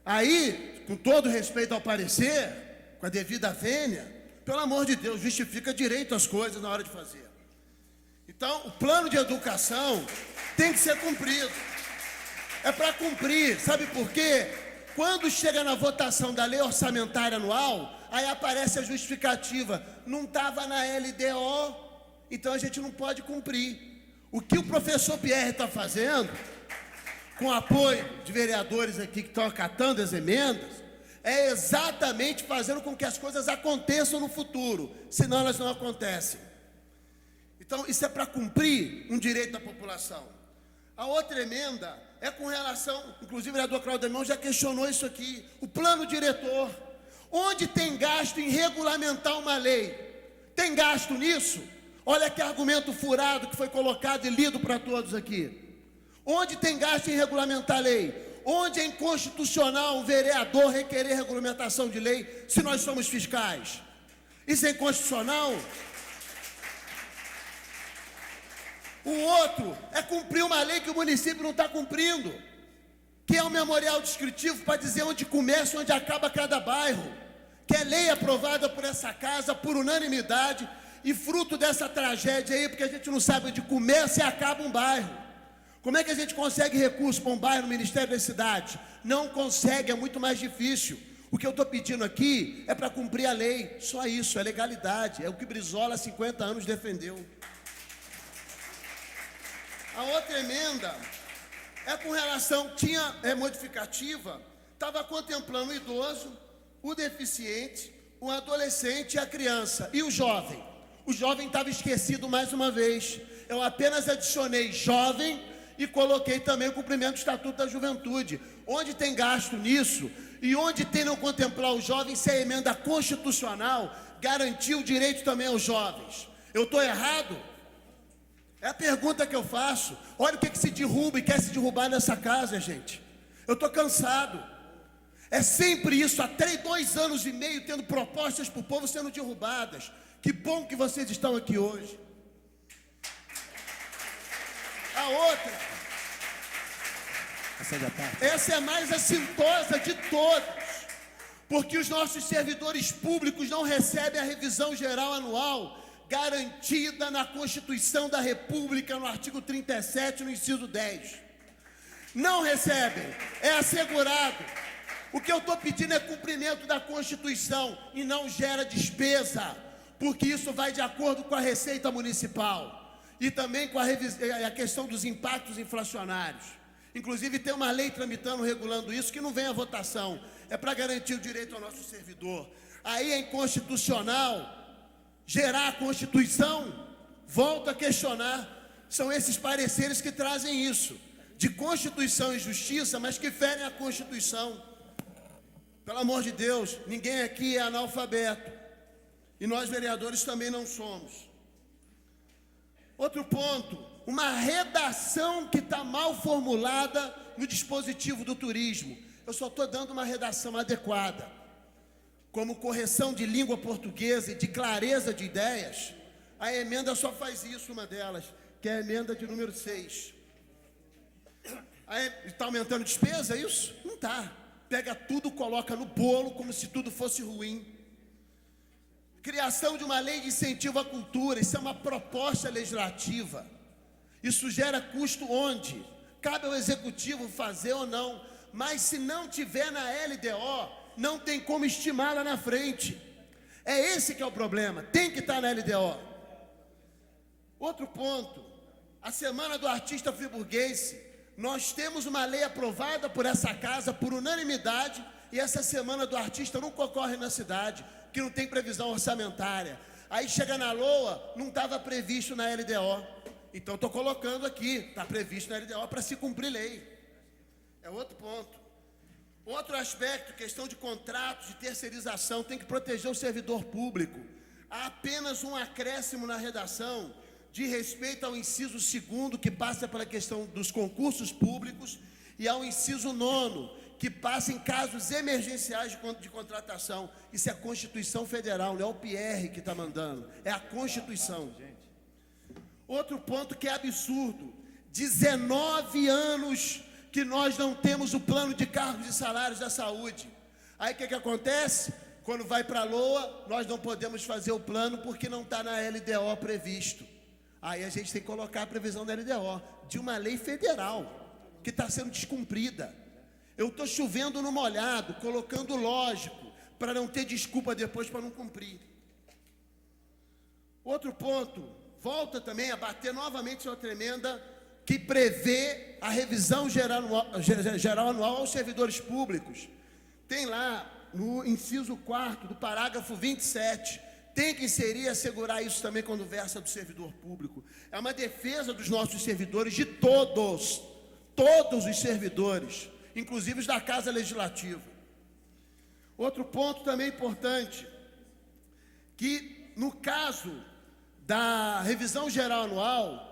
Aí, com todo respeito ao parecer, com a devida vênia, pelo amor de Deus, justifica direito as coisas na hora de fazer. Então, o plano de educação tem que ser cumprido. É para cumprir, sabe por quê? Quando chega na votação da lei orçamentária anual, aí aparece a justificativa, não estava na LDO, então a gente não pode cumprir. O que o professor Pierre está fazendo, com apoio de vereadores aqui que estão acatando as emendas, é exatamente fazendo com que as coisas aconteçam no futuro, senão elas não acontecem. Então, isso é para cumprir um direito da população. A outra emenda é com relação, inclusive o vereador Claudemir já questionou isso aqui, o plano diretor. Onde tem gasto em regulamentar uma lei? Tem gasto nisso? Olha que argumento furado que foi colocado e lido para todos aqui. Onde tem gasto em regulamentar a lei? Onde é inconstitucional um vereador requerer regulamentação de lei se nós somos fiscais? Isso é inconstitucional? O outro é cumprir uma lei que o município não está cumprindo, que é o memorial descritivo para dizer onde começa e onde acaba cada bairro, que é lei aprovada por essa casa por unanimidade e fruto dessa tragédia aí, porque a gente não sabe onde começa e acaba um bairro. Como é que a gente consegue recurso para um bairro no Ministério das Cidades? Não consegue, é muito mais difícil. O que eu estou pedindo aqui é para cumprir a lei, só isso, é legalidade, é o que Brizola há 50 anos defendeu. A outra emenda é com relação, modificativa, estava contemplando o idoso, o deficiente, o adolescente e a criança, e o jovem. O jovem estava esquecido mais uma vez. Eu apenas adicionei jovem e coloquei também o cumprimento do Estatuto da Juventude. Onde tem gasto nisso e onde tem não contemplar os jovens, se a emenda constitucional garantir o direito também aos jovens. Eu estou errado? É a pergunta que eu faço. Olha o que se derruba e quer se derrubar nessa casa, gente. Eu estou cansado. É sempre isso, há 2 anos e meio tendo propostas para o povo sendo derrubadas. Que bom que vocês estão aqui hoje. A outra, essa é mais assintosa de todas, porque os nossos servidores públicos não recebem a revisão geral anual garantida na Constituição da República, no artigo 37, no inciso 10. Não recebem, é assegurado. O que eu estou pedindo é cumprimento da Constituição e não gera despesa, porque isso vai de acordo com a Receita Municipal e também com a questão dos impactos inflacionários. Inclusive tem uma lei tramitando, regulando isso, que não vem à votação. É para garantir o direito ao nosso servidor. Aí é inconstitucional gerar a Constituição? Volto a questionar. São esses pareceres que trazem isso, de Constituição e Justiça, mas que ferem a Constituição. Pelo amor de Deus, ninguém aqui é analfabeto. E nós, vereadores, também não somos. Outro ponto, uma redação que está mal formulada no dispositivo do turismo. Eu só estou dando uma redação adequada. Como correção de língua portuguesa e de clareza de ideias, a emenda só faz isso, uma delas, que é a emenda de número 6. Está aumentando despesa, é isso? Não está. Pega tudo, coloca no bolo, como se tudo fosse ruim. Criação de uma lei de incentivo à cultura, isso é uma proposta legislativa. Isso gera custo onde? Cabe ao executivo fazer ou não, mas se não tiver na LDO, não tem como estimar lá na frente. É esse que é o problema, tem que estar na LDO. Outro ponto, a Semana do Artista Friburguense, nós temos uma lei aprovada por essa casa por unanimidade e essa Semana do Artista nunca ocorre na cidade, que não tem previsão orçamentária. Aí chega na LOA, não estava previsto na LDO. Então estou colocando aqui, está previsto na LDO para se cumprir lei. É outro ponto. Outro aspecto, questão de contratos, de terceirização, tem que proteger o servidor público. Há apenas um acréscimo na redação de respeito ao inciso 2º, que passa pela questão dos concursos públicos, e ao inciso 9º, que passa em casos emergenciais de contratação. Isso é a Constituição Federal, não é o PR que está mandando, é a Constituição. Outro ponto que é absurdo, 19 anos que nós não temos o plano de cargos e salários da saúde. Aí o que acontece? Quando vai para a LOA, nós não podemos fazer o plano porque não está na LDO previsto. Aí a gente tem que colocar a previsão da LDO, de uma lei federal, que está sendo descumprida. Eu estou chovendo no molhado, colocando lógico, para não ter desculpa depois para não cumprir. Outro ponto, volta também a bater novamente outra emenda que prevê a revisão geral anual aos servidores públicos. Tem lá, no inciso 4º do parágrafo 27, tem que inserir e assegurar isso também quando versa do servidor público. É uma defesa dos nossos servidores, de todos os servidores, inclusive os da Casa Legislativa. Outro ponto também importante, que no caso da revisão geral anual,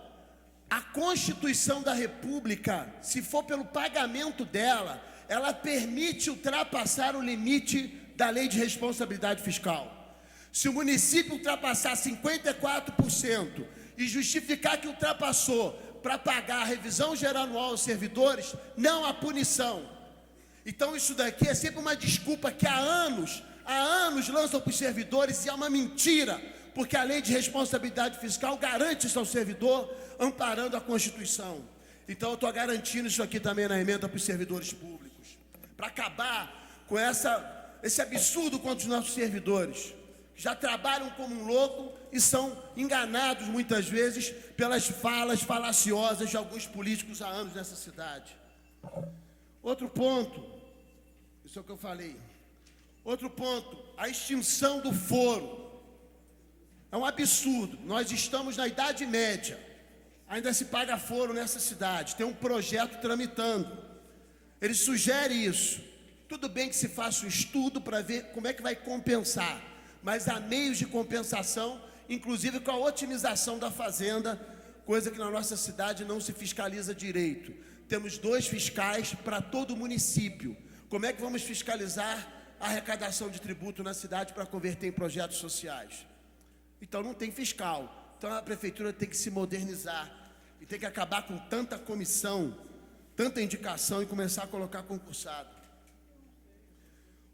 a Constituição da República, se for pelo pagamento dela, ela permite ultrapassar o limite da Lei de Responsabilidade Fiscal. Se o município ultrapassar 54% e justificar que ultrapassou para pagar a revisão geral anual aos servidores, não há punição. Então isso daqui é sempre uma desculpa que há anos lançam para os servidores, e é uma mentira, porque a Lei de Responsabilidade Fiscal garante isso ao servidor, amparando a Constituição. Então eu estou garantindo isso aqui também na emenda para os servidores públicos, para acabar com esse absurdo contra os nossos servidores, que já trabalham como um louco e são enganados muitas vezes pelas falas falaciosas de alguns políticos há anos nessa cidade. Outro ponto, isso é o que eu falei. Outro ponto, a extinção do foro. É um absurdo. Nós estamos na Idade Média. Ainda se paga foro nessa cidade. Tem um projeto tramitando. Ele sugere isso. Tudo bem que se faça um estudo para ver como é que vai compensar. Mas há meios de compensação, inclusive com a otimização da fazenda, coisa que na nossa cidade não se fiscaliza direito. Temos 2 fiscais para todo o município. Como é que vamos fiscalizar a arrecadação de tributo na cidade para converter em projetos sociais? Então não tem fiscal. Então a prefeitura tem que se modernizar e tem que acabar com tanta comissão, tanta indicação e começar a colocar concursado.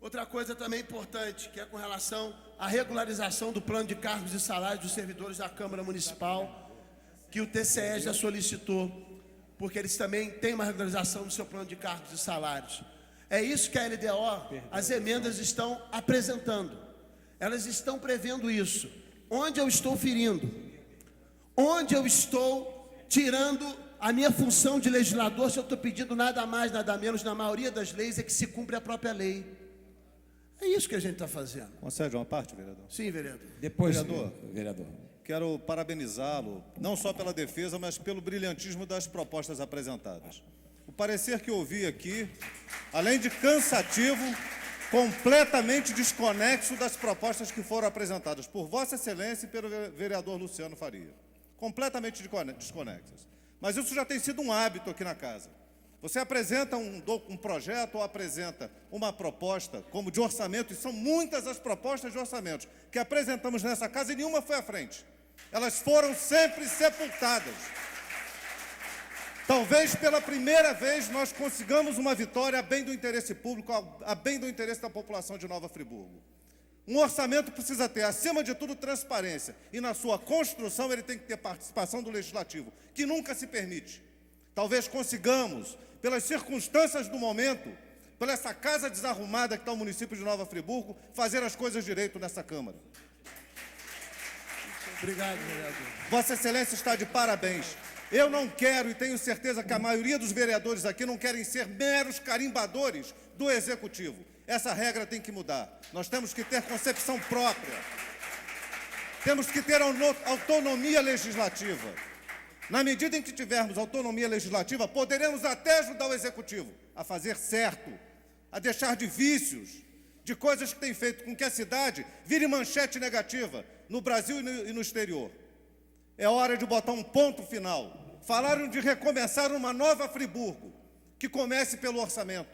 Outra coisa também importante, que é com relação à regularização do plano de cargos e salários dos servidores da Câmara Municipal, que o TCE já solicitou, porque eles também têm uma regularização do seu plano de cargos e salários. É isso que a LDO, as emendas estão apresentando. Elas estão prevendo isso. Onde eu estou ferindo? Onde eu estou tirando a minha função de legislador, se eu estou pedindo nada mais, nada menos, na maioria das leis, é que se cumpre a própria lei. É isso que a gente está fazendo. Concede uma parte, vereador? Sim, vereador. Depois, Vereador. vereador. Quero parabenizá-lo, não só pela defesa, mas pelo brilhantismo das propostas apresentadas. O parecer que ouvi aqui, além de cansativo, completamente desconexo das propostas que foram apresentadas por Vossa Excelência e pelo vereador Luciano Faria. Completamente desconexas. Mas isso já tem sido um hábito aqui na casa. Você apresenta um projeto ou apresenta uma proposta como de orçamento, e são muitas as propostas de orçamentos que apresentamos nessa casa e nenhuma foi à frente. Elas foram sempre sepultadas. Talvez pela primeira vez nós consigamos uma vitória a bem do interesse público, a bem do interesse da população de Nova Friburgo. Um orçamento precisa ter, acima de tudo, transparência. E na sua construção ele tem que ter participação do Legislativo, que nunca se permite. Talvez consigamos, pelas circunstâncias do momento, por essa casa desarrumada que está o município de Nova Friburgo, fazer as coisas direito nessa Câmara. Obrigado, vereador. Vossa Excelência está de parabéns. Eu não quero, e tenho certeza que a maioria dos vereadores aqui não querem ser meros carimbadores do Executivo. Essa regra tem que mudar. Nós temos que ter concepção própria. Temos que ter autonomia legislativa. Na medida em que tivermos autonomia legislativa, poderemos até ajudar o Executivo a fazer certo, a deixar de vícios, de coisas que têm feito com que a cidade vire manchete negativa no Brasil e no exterior. É hora de botar um ponto final. Falaram de recomeçar uma nova Friburgo, que comece pelo orçamento.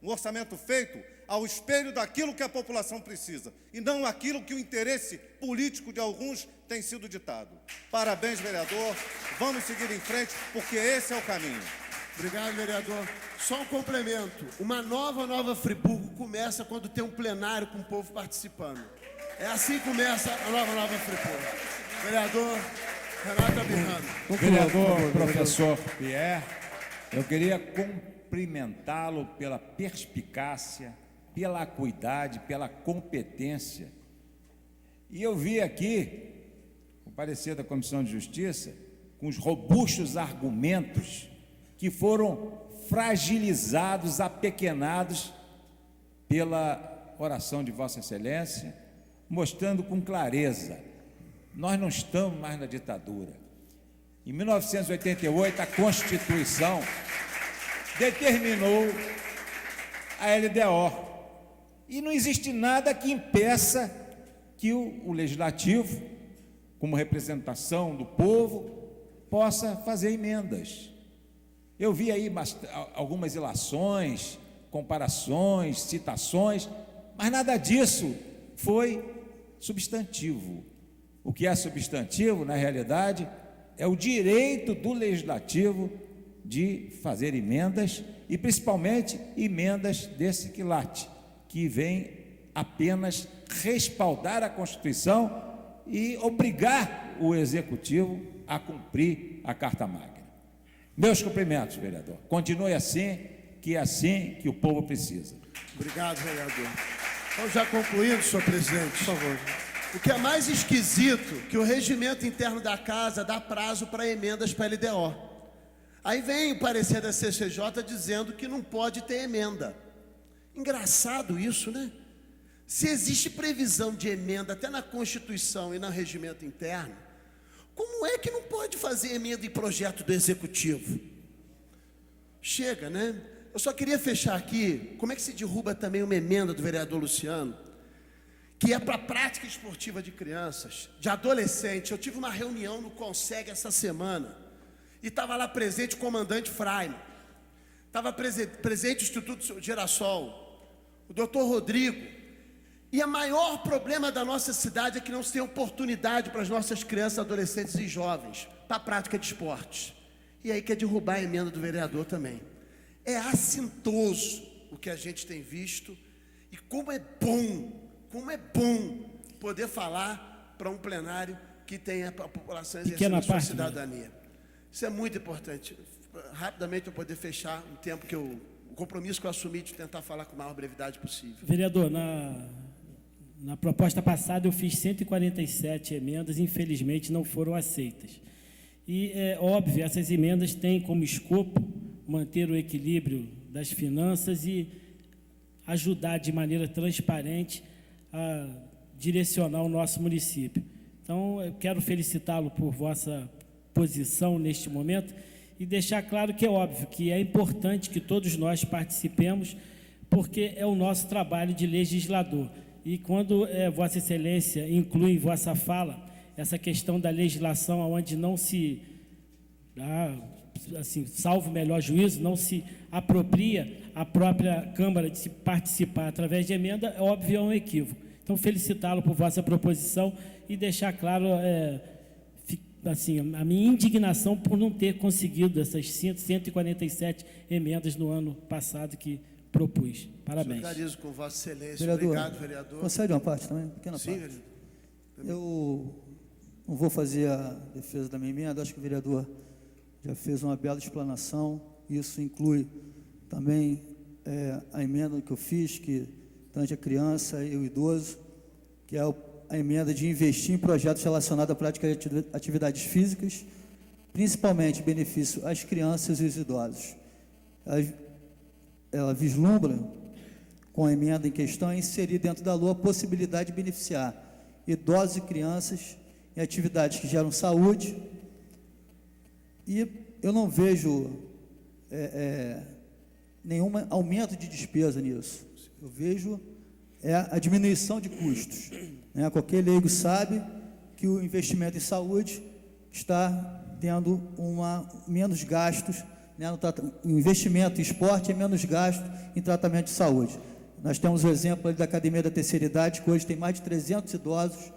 Um orçamento feito ao espelho daquilo que a população precisa, e não aquilo que o interesse político de alguns tem sido ditado. Parabéns, vereador. Vamos seguir em frente, porque esse é o caminho. Obrigado, vereador. Só um complemento. Uma nova Friburgo começa quando tem um plenário com o povo participando. É assim que começa a nova Friburgo. Vereador Renato Abirrano. Vereador professor Pierre, eu queria cumprimentá-lo pela perspicácia, pela acuidade, pela competência. E eu vi aqui o parecer da Comissão de Justiça com os robustos argumentos que foram fragilizados, apequenados pela oração de Vossa Excelência, mostrando com clareza: nós não estamos mais na ditadura. Em 1988, a Constituição determinou a LDO. E não existe nada que impeça que o Legislativo, como representação do povo, possa fazer emendas. Eu vi aí algumas ilações, comparações, citações, mas nada disso foi substantivo. O que é substantivo, na realidade, é o direito do Legislativo de fazer emendas, e principalmente emendas desse quilate, que vem apenas respaldar a Constituição e obrigar o Executivo a cumprir a Carta Magna. Meus cumprimentos, vereador. Continue assim, que é assim que o povo precisa. Obrigado, vereador. Então, já concluindo, senhor presidente, por favor. O que é mais esquisito, que o regimento interno da casa dá prazo para emendas para a LDO. Aí vem o parecer da CCJ dizendo que não pode ter emenda. Engraçado isso, né? Se existe previsão de emenda até na Constituição e no regimento interno, como é que não pode fazer emenda em projeto do Executivo? Chega, né? Eu só queria fechar aqui, como é que se derruba também uma emenda do vereador Luciano, que é para a prática esportiva de crianças, de adolescente. Eu tive uma reunião no Conseg essa semana, e estava lá presente o comandante Fraime, estava presente o Instituto Girassol, o doutor Rodrigo. E o maior problema da nossa cidade é que não se tem oportunidade para as nossas crianças, adolescentes e jovens para a prática de esportes. E aí quer derrubar a emenda do vereador também. É assintoso o que a gente tem visto, e como é bom poder falar para um plenário que tem a população exercendo a sua cidadania. Isso é muito importante. Rapidamente, eu poder fechar um tempo que o compromisso que eu assumi de tentar falar com a maior brevidade possível. Vereador, na proposta passada eu fiz 147 emendas, infelizmente não foram aceitas. E é óbvio, essas emendas têm como escopo manter o equilíbrio das finanças e ajudar de maneira transparente a direcionar o nosso município. Então, eu quero felicitá-lo por vossa posição neste momento e deixar claro que é óbvio que é importante que todos nós participemos, porque é o nosso trabalho de legislador. E quando Vossa Excelência inclui em vossa fala essa questão da legislação, onde não se dá, assim, salvo o melhor juízo, não se apropria a própria Câmara de se participar através de emenda, é óbvio, é um equívoco. Então, felicitá-lo por vossa proposição e deixar claro assim, a minha indignação por não ter conseguido essas 147 emendas no ano passado que propus. Parabéns. Solidarizo com Vossa Excelência. Vereador, Obrigado, vereador. concede uma parte também? Pequena Sim, parte. vereador. Eu não vou fazer a defesa da minha emenda, acho que o vereador já fez uma bela explanação. Isso inclui também a emenda que eu fiz, que tange a criança e o idoso, que é a emenda de investir em projetos relacionados à prática de atividades físicas, principalmente benefício às crianças e os idosos. Ela vislumbra, com a emenda em questão, inserir dentro da LOA a possibilidade de beneficiar idosos e crianças em atividades que geram saúde, e eu não vejo nenhum aumento de despesa nisso. Eu vejo a diminuição de custos. Né? Qualquer leigo sabe que o investimento em saúde está tendo menos gastos, né? O investimento em esporte é menos gasto em tratamento de saúde. Nós temos o exemplo ali da Academia da Terceira Idade, que hoje tem mais de 300 idosos,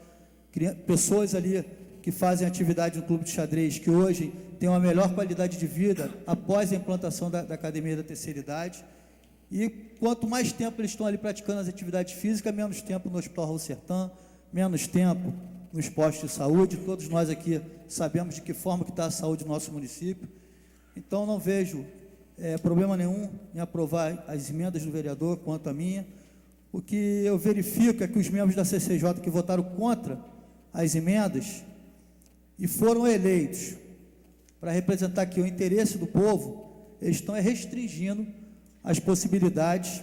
pessoas ali que fazem atividade no clube de xadrez, que hoje têm uma melhor qualidade de vida após a implantação da Academia da Terceira Idade. E quanto mais tempo eles estão ali praticando as atividades físicas, menos tempo no Hospital Raul Sertã, menos tempo nos postos de saúde. Todos nós aqui sabemos de que forma que está a saúde do nosso município. Então, não vejo problema nenhum em aprovar as emendas do vereador quanto a minha. O que eu verifico é que os membros da CCJ que votaram contra as emendas e foram eleitos para representar aqui o interesse do povo, eles estão restringindo as possibilidades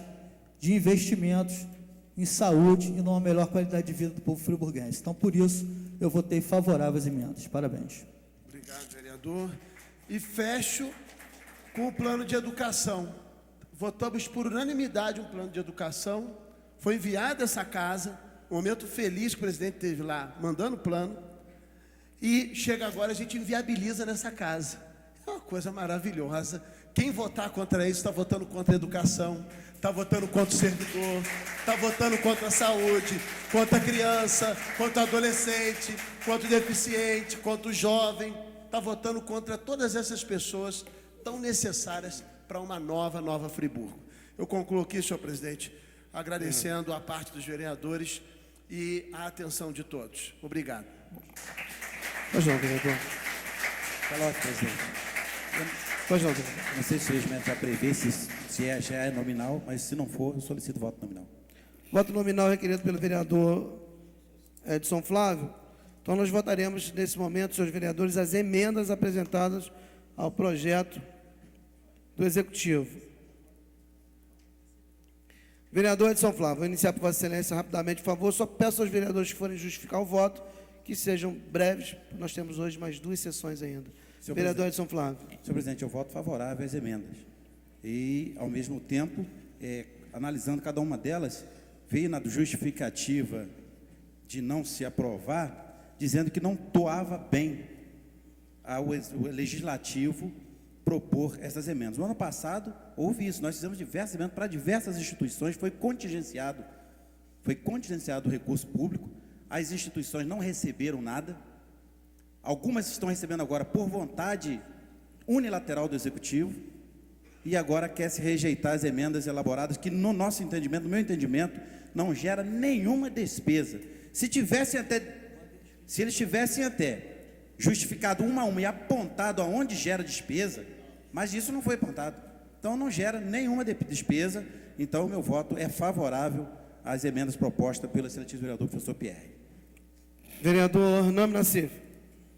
de investimentos em saúde e numa melhor qualidade de vida do povo friburguense. Então, por isso, eu votei favorável às emendas. Parabéns. Obrigado, vereador. E fecho com o plano de educação. Votamos por unanimidade um plano de educação. Foi enviado a essa casa, um momento feliz que o presidente teve lá, mandando o plano. E chega agora, a gente inviabiliza nessa casa. É uma coisa maravilhosa. Quem votar contra isso está votando contra a educação, está votando contra o servidor, está votando contra a saúde, contra a criança, contra o adolescente, contra o deficiente, contra o jovem. Está votando contra todas essas pessoas tão necessárias para uma nova Friburgo. Eu concluo aqui, senhor presidente, agradecendo a parte dos vereadores e a atenção de todos. Obrigado. Pois não, vereador. Coloque, presidente. Pois não, vereador. Não sei se o regimento já prevê se já é nominal, mas se não for, eu solicito voto nominal. Voto nominal requerido pelo vereador Edson Flávio. Então, nós votaremos, nesse momento, senhores vereadores, as emendas apresentadas ao projeto do Executivo. Vereador Edson Flávio, vou iniciar por Vossa Excelência rapidamente, por favor. Só peço aos vereadores que forem justificar o voto, que sejam breves, nós temos hoje mais 2 sessões ainda. Vereador Edson Flávio. Senhor presidente, eu voto favorável às emendas. E, ao mesmo tempo, analisando cada uma delas, veio na justificativa de não se aprovar, dizendo que não toava bem ao legislativo propor essas emendas. No ano passado, houve isso. Nós fizemos diversas emendas para diversas instituições, foi contingenciado o recurso público, as instituições não receberam nada, algumas estão recebendo agora por vontade unilateral do Executivo, e agora quer se rejeitar as emendas elaboradas, que no nosso entendimento, no meu entendimento, não gera nenhuma despesa. Se eles tivessem até justificado uma a uma e apontado aonde gera despesa, mas isso não foi apontado. Então, não gera nenhuma despesa. Então, o meu voto é favorável às emendas propostas pelo excelentíssimo vereador professor Pierre. Vereador Nami Nassif.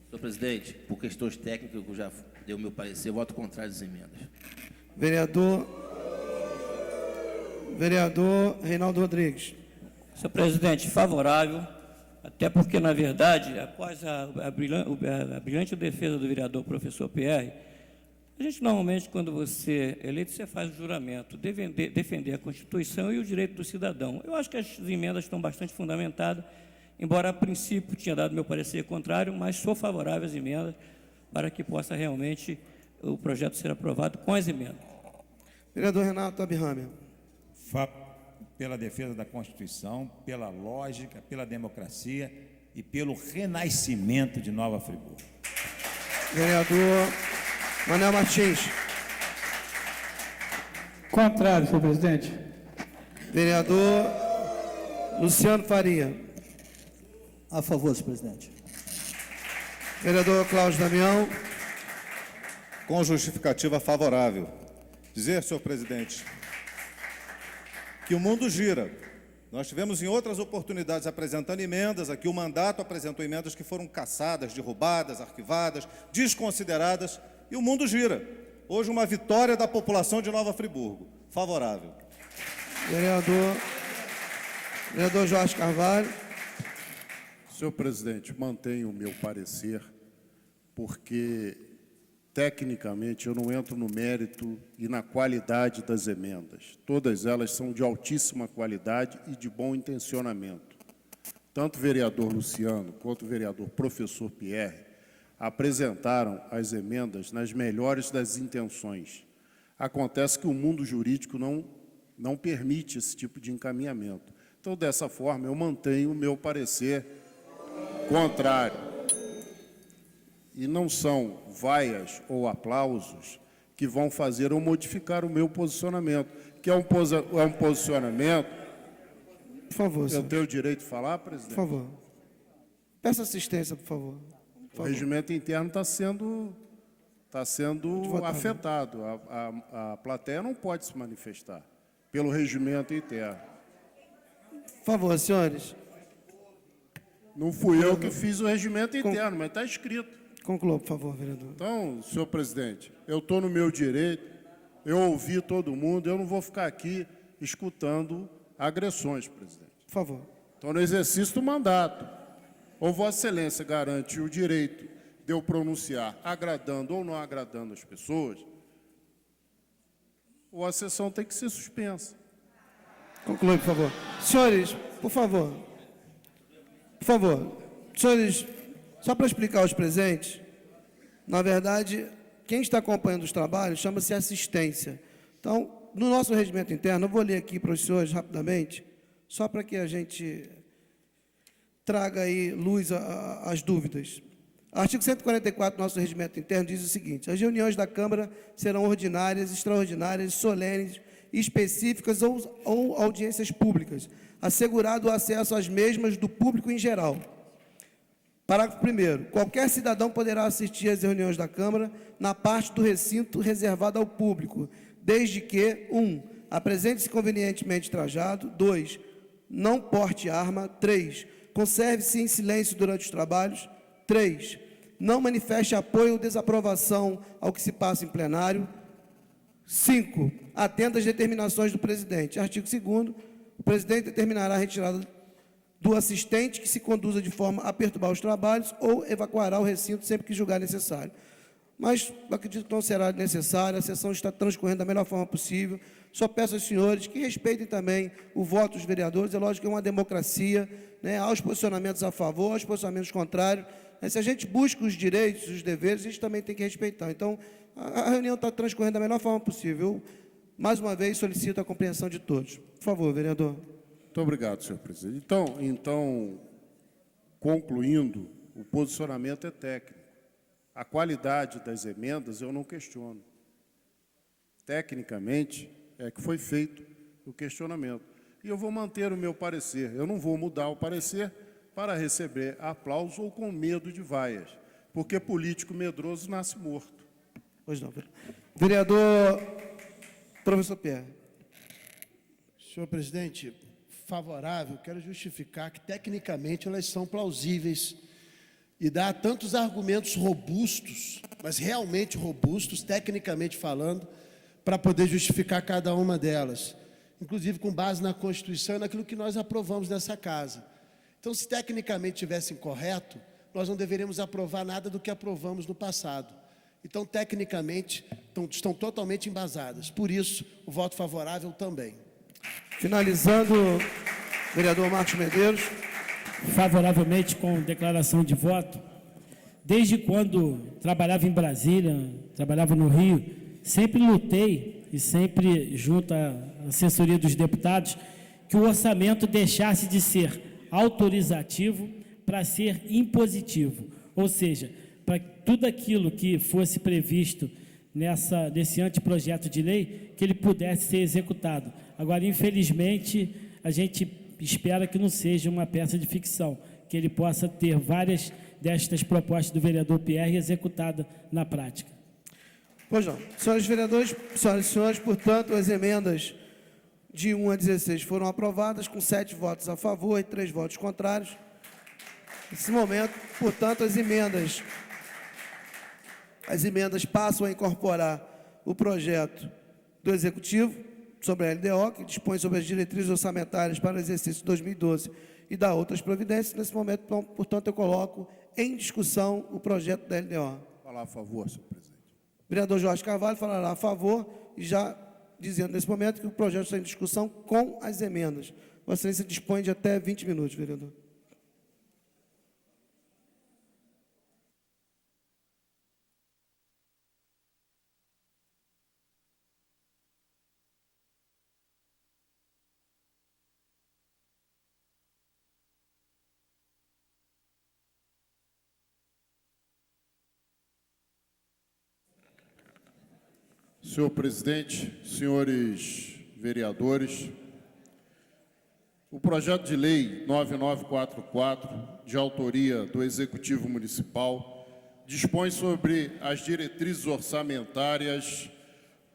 Senhor presidente, por questões técnicas, eu já dei o meu parecer, voto contrário às emendas. Vereador Vereador Reinaldo Rodrigues. Senhor presidente, favorável, até porque, na verdade, após a brilhante defesa do vereador professor Pierre, a gente normalmente, quando você é eleito, você faz o juramento, defender a Constituição e o direito do cidadão. Eu acho que as emendas estão bastante fundamentadas, embora a princípio tinha dado meu parecer contrário, mas sou favorável às emendas para que possa realmente o projeto ser aprovado com as emendas. Vereador Renato Abirrame. Pela defesa da Constituição, pela lógica, pela democracia e pelo renascimento de Nova Friburgo. Vereador Manel Martins. Contrário, senhor presidente. Vereador Luciano Faria. A favor, senhor presidente. Vereador Cláudio Damião. Com justificativa favorável. Dizer, senhor presidente, que o mundo gira. Nós tivemos em outras oportunidades apresentando emendas, aqui o mandato apresentou emendas que foram cassadas, derrubadas, arquivadas, desconsideradas, e o mundo gira. Hoje uma vitória da população de Nova Friburgo. Favorável. Vereador Jorge Carvalho. Senhor presidente, mantenho o meu parecer, porque tecnicamente eu não entro no mérito e na qualidade das emendas. Todas elas são de altíssima qualidade e de bom intencionamento. Tanto o vereador Luciano quanto o vereador professor Pierre apresentaram as emendas nas melhores das intenções. Acontece que o mundo jurídico não permite esse tipo de encaminhamento. Então, dessa forma, eu mantenho o meu parecer contrário. E não são vaias ou aplausos que vão fazer ou modificar o meu posicionamento, que é um posicionamento... Por favor, senhor. Eu tenho o direito de falar, presidente? Por favor. Peça assistência, por favor. O regimento interno está sendo afetado. A plateia não pode se manifestar pelo regimento interno. Por favor, senhores. Não fui eu que fiz o regimento interno, mas está escrito. Conclua, por favor, vereador. Então, senhor presidente, eu estou no meu direito, eu ouvi todo mundo, eu não vou ficar aqui escutando agressões, presidente. Por favor. Então, no exercício do mandato, ou Vossa Excelência garante o direito de eu pronunciar agradando ou não agradando as pessoas, ou a sessão tem que ser suspensa. Conclui, por favor. Senhores, por favor. Por favor. Senhores, só para explicar aos presentes, na verdade, quem está acompanhando os trabalhos chama-se assistência. Então, no nosso regimento interno, eu vou ler aqui para os senhores rapidamente, só para que a gente traga aí luz às dúvidas. Artigo 144 do nosso regimento interno diz o seguinte: as reuniões da Câmara serão ordinárias, extraordinárias, solenes, específicas ou audiências públicas, assegurado o acesso às mesmas do público em geral. Parágrafo 1º. Qualquer cidadão poderá assistir às reuniões da Câmara na parte do recinto reservada ao público, desde que 1. Apresente-se convenientemente trajado. 2. Não porte arma. 3. Conserve-se em silêncio durante os trabalhos. 3. Não manifeste apoio ou desaprovação ao que se passa em plenário. 5. Atenda às determinações do presidente. Artigo 2º. O presidente determinará a retirada do assistente que se conduza de forma a perturbar os trabalhos ou evacuará o recinto sempre que julgar necessário. Mas acredito que não será necessário, a sessão está transcorrendo da melhor forma possível. Só peço aos senhores que respeitem também o voto dos vereadores. É lógico que é uma democracia, né? Há os posicionamentos a favor, há os posicionamentos contrários. Se a gente busca os direitos e os deveres, a gente também tem que respeitar. Então, a reunião está transcorrendo da melhor forma possível. Eu, mais uma vez, solicito a compreensão de todos. Por favor, vereador. Muito obrigado, senhor presidente. Então, concluindo, o posicionamento é técnico. A qualidade das emendas eu não questiono. Tecnicamente, é que foi feito o questionamento. E eu vou manter o meu parecer. Eu não vou mudar o parecer para receber aplauso ou com medo de vaias, porque político medroso nasce morto. Pois não. Vereador professor Pierre. Senhor presidente, favorável, quero justificar que, tecnicamente, elas são plausíveis e dá tantos argumentos robustos, mas realmente robustos, tecnicamente falando, para poder justificar cada uma delas. inclusive com base na Constituição e naquilo que nós aprovamos nessa casa. Então, se tecnicamente tivesse incorreto, nós não deveríamos aprovar nada do que aprovamos no passado. Então, tecnicamente, estão totalmente embasadas. Por isso, o voto favorável também. Finalizando, vereador Marcos Medeiros. Favoravelmente com declaração de voto. Desde quando trabalhava em Brasília, trabalhava no Rio, sempre lutei e sempre junto à assessoria dos deputados que o orçamento deixasse de ser autorizativo para ser impositivo, ou seja, para tudo aquilo que fosse previsto nesse anteprojeto de lei, que ele pudesse ser executado. Agora, infelizmente, a gente espera que não seja uma peça de ficção, que ele possa ter várias destas propostas do vereador Pierre executadas na prática. Pois não. Senhores vereadores, senhoras e senhores, portanto, as emendas de 1 a 16 foram aprovadas, com 7 votos a favor e 3 votos contrários. Nesse momento, portanto, as emendas passam a incorporar o projeto do Executivo sobre a LDO, que dispõe sobre as diretrizes orçamentárias para o exercício 2012 e dá outras providências. Nesse momento, então, portanto, eu coloco em discussão o projeto da LDO. Falar a favor, senhor presidente. O vereador Jorge Carvalho falará a favor e já dizendo nesse momento que o projeto está em discussão com as emendas. Vossa Excelência dispõe de até 20 minutos, vereador. Senhor presidente, senhores vereadores, o projeto de lei 9944, de autoria do Executivo Municipal, dispõe sobre as diretrizes orçamentárias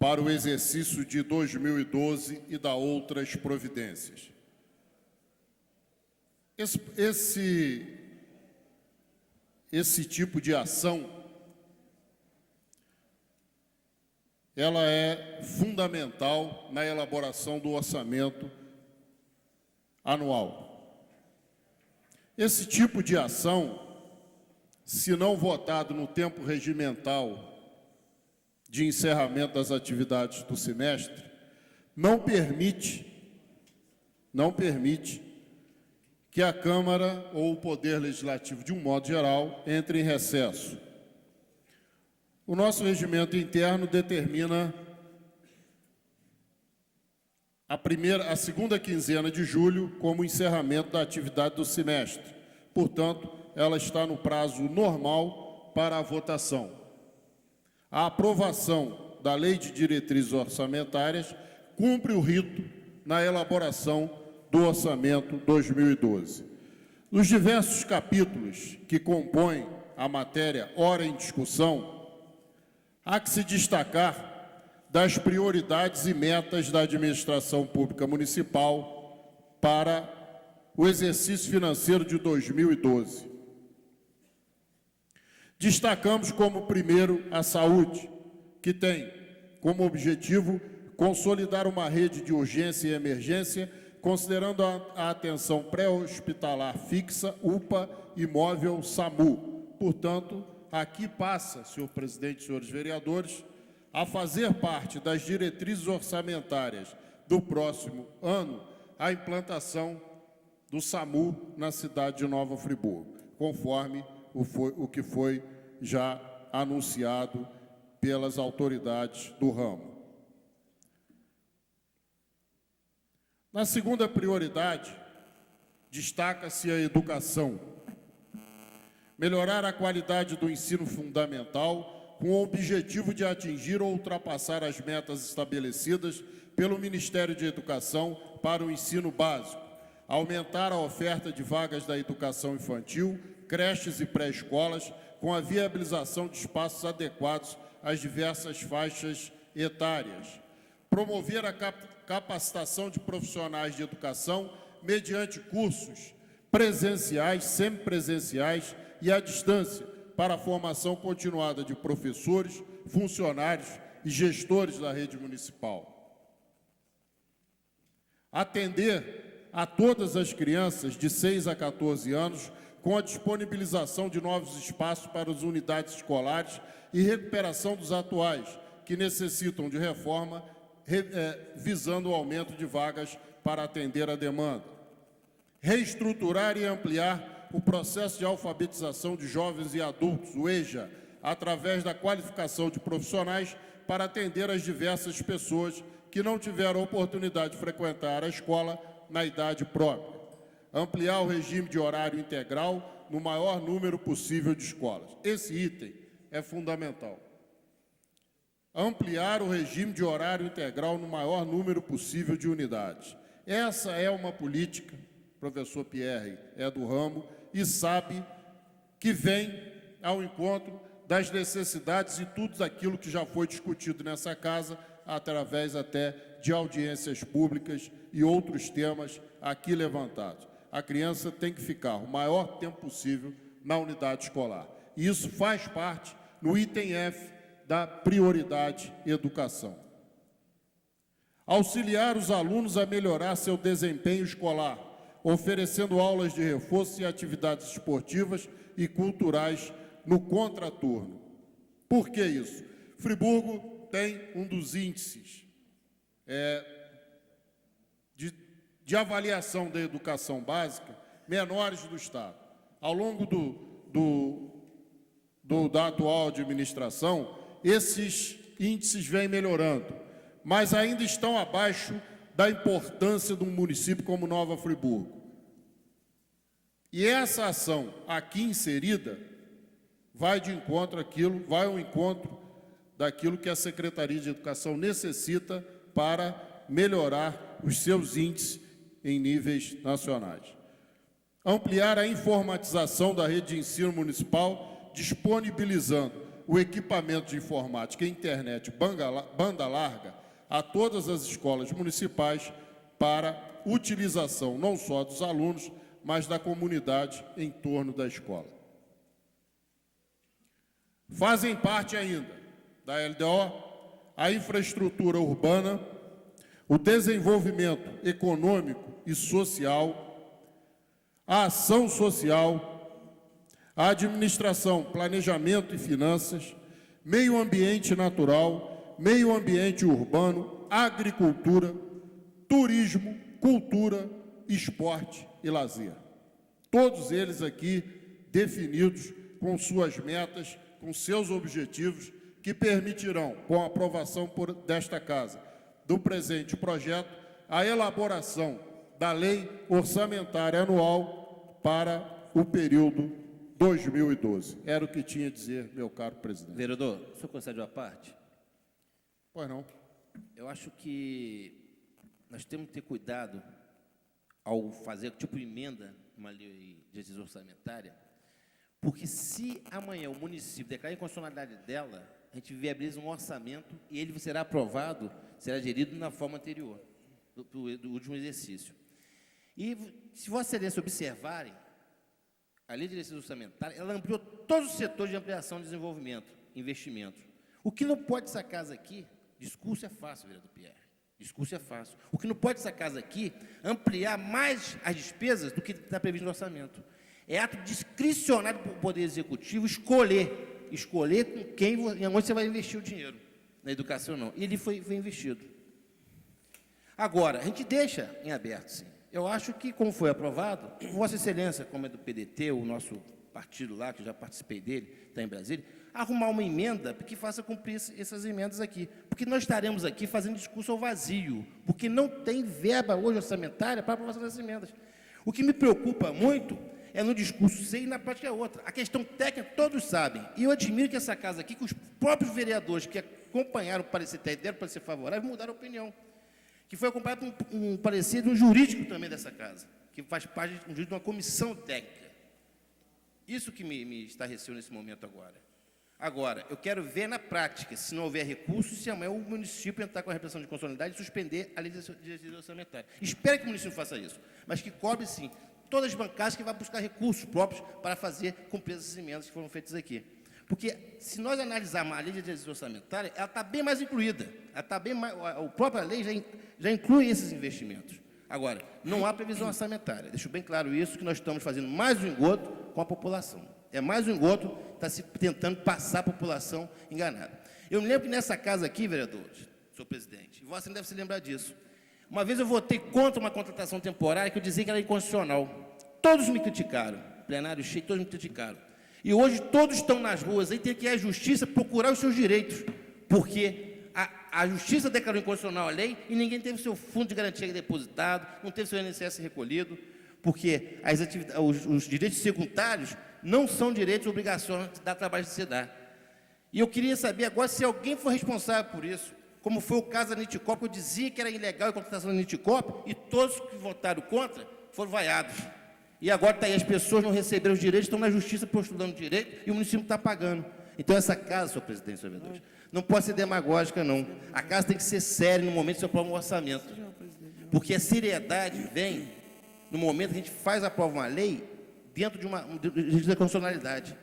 para o exercício de 2012 e dá outras providências. Esse tipo de ação ela é fundamental na elaboração do orçamento anual. Esse tipo de ação, se não votado no tempo regimental de encerramento das atividades do semestre, não permite que a Câmara ou o Poder Legislativo, de um modo geral, entre em recesso. O nosso regimento interno determina a segunda quinzena de julho como encerramento da atividade do semestre. Portanto, ela está no prazo normal para a votação. A aprovação da Lei de Diretrizes Orçamentárias cumpre o rito na elaboração do Orçamento 2012. Nos diversos capítulos que compõem a matéria ora em discussão, há que se destacar das prioridades e metas da administração pública municipal para o exercício financeiro de 2012. Destacamos como primeiro a saúde, que tem como objetivo consolidar uma rede de urgência e emergência, considerando a atenção pré-hospitalar fixa, UPA e móvel SAMU. Portanto, aqui passa, senhor presidente e senhores vereadores, a fazer parte das diretrizes orçamentárias do próximo ano a implantação do SAMU na cidade de Nova Friburgo, conforme o que foi já anunciado pelas autoridades do ramo. Na segunda prioridade, destaca-se a educação. Melhorar a qualidade do ensino fundamental com o objetivo de atingir ou ultrapassar as metas estabelecidas pelo Ministério de Educação para o ensino básico, aumentar a oferta de vagas da educação infantil, creches e pré-escolas, com a viabilização de espaços adequados às diversas faixas etárias, promover a capacitação de profissionais de educação mediante cursos presenciais, semipresenciais e à distância, para a formação continuada de professores, funcionários e gestores da rede municipal. Atender a todas as crianças de 6 a 14 anos com a disponibilização de novos espaços para as unidades escolares e recuperação dos atuais, que necessitam de reforma, visando o aumento de vagas para atender a demanda. Reestruturar e ampliar o processo de alfabetização de jovens e adultos, o EJA, através da qualificação de profissionais para atender as diversas pessoas que não tiveram oportunidade de frequentar a escola na idade própria. Ampliar o regime de horário integral no maior número possível de escolas. Esse item é fundamental. Ampliar o regime de horário integral no maior número possível de unidades. Essa é uma política, o professor Pierre é do ramo, e sabe que vem ao encontro das necessidades e tudo aquilo que já foi discutido nessa casa, através até de audiências públicas e outros temas aqui levantados. A criança tem que ficar o maior tempo possível na unidade escolar. E isso faz parte, no item F, da prioridade educação. Auxiliar os alunos a melhorar seu desempenho escolar, oferecendo aulas de reforço e atividades esportivas e culturais no contraturno. Por que isso? Friburgo tem um dos índices de avaliação da educação básica menores do Estado. Ao longo da atual administração, esses índices vêm melhorando, mas ainda estão abaixo da importância de um município como Nova Friburgo. E essa ação aqui inserida vai de encontro àquilo, vai ao encontro daquilo que a Secretaria de Educação necessita para melhorar os seus índices em níveis nacionais. Ampliar a informatização da rede de ensino municipal, disponibilizando o equipamento de informática e internet banda larga a todas as escolas municipais para utilização não só dos alunos, mas da comunidade em torno da escola. Fazem parte ainda da LDO a infraestrutura urbana, o desenvolvimento econômico e social, a ação social, a administração, planejamento e finanças, meio ambiente natural, meio ambiente urbano, agricultura, turismo, cultura, esporte e lazer. Todos eles aqui definidos com suas metas, com seus objetivos, que permitirão, com a aprovação desta Casa, do presente projeto, a elaboração da Lei Orçamentária Anual para o período 2012. Era o que tinha a dizer, meu caro presidente. Vereador, o senhor concede uma parte? Pois não. Eu acho que nós temos que ter cuidado ao fazer tipo emenda uma lei de exercício orçamentária, porque se amanhã o município declarar a inconstitucionalidade dela, a gente viabiliza um orçamento e ele será aprovado, será gerido na forma anterior, do último exercício. E se Vossa Excelência observarem, a lei de exercício orçamentária, ela ampliou todos os setores de ampliação e desenvolvimento, investimentos. O que não pode essa casa aqui, discurso é fácil, vereador Pierre, discurso é fácil. O que não pode essa casa aqui, ampliar mais as despesas do que está previsto no orçamento. É ato discricionário do Poder Executivo escolher com quem e onde você vai investir o dinheiro, na educação não. E ele foi investido. Agora, a gente deixa em aberto, sim. Eu acho que, como foi aprovado, Vossa Excelência, como é do PDT, o nosso partido lá, que eu já participei dele, está em Brasília, arrumar uma emenda que faça cumprir essas emendas aqui. Porque nós estaremos aqui fazendo discurso ao vazio, porque não tem verba hoje orçamentária para a aprovação dessas emendas. O que me preocupa muito é no discurso ser e na prática é outra. A questão técnica todos sabem. E eu admiro que essa casa aqui, que os próprios vereadores que acompanharam o parecer técnico, deram parecer favorável, mudaram a opinião. Que foi acompanhado por um parecer de um jurídico também dessa casa, que faz parte de uma comissão técnica. Isso que me estarreceu nesse momento agora. Agora, eu quero ver na prática, se não houver recursos, se amanhã o município entrar com a repressão de constitucionalidade e suspender a lei de exercício orçamentário. Espero que o município faça isso, mas que cobre, sim, todas as bancadas que vão buscar recursos próprios para fazer cumprir essas emendas que foram feitas aqui. Porque, se nós analisarmos a lei de exercício orçamentário, ela está bem mais incluída. Ela está bem mais, a própria lei já inclui esses investimentos. Agora, não há previsão orçamentária. Deixo bem claro isso, que nós estamos fazendo mais um engodo com a população. É mais um engodo, está se tentando passar a população enganada. Eu me lembro que nessa casa aqui, vereadores, senhor presidente, e você não deve se lembrar disso. Uma vez eu votei contra uma contratação temporária que eu dizia que era inconstitucional. Todos me criticaram, plenário cheio, todos me criticaram. E hoje todos estão nas ruas, aí tem que ir à justiça procurar os seus direitos, porque a justiça declarou inconstitucional a lei e ninguém teve seu fundo de garantia depositado, não teve seu INSS recolhido, porque os direitos secundários não são direitos e obrigações que dá trabalho de se dar. E eu queria saber agora se alguém for responsável por isso, como foi o caso da Niticop. Eu dizia que era ilegal a contratação da Niticop e todos que votaram contra foram vaiados. E agora está aí, as pessoas não receberam os direitos, estão na justiça postulando direito e o município está pagando. Então, essa casa, senhor presidente, senhor vereador, não pode ser demagógica, não. A casa tem que ser séria no momento que se aprova um orçamento. Porque a seriedade vem no momento que a gente aprova uma lei dentro de uma constitucionalidade.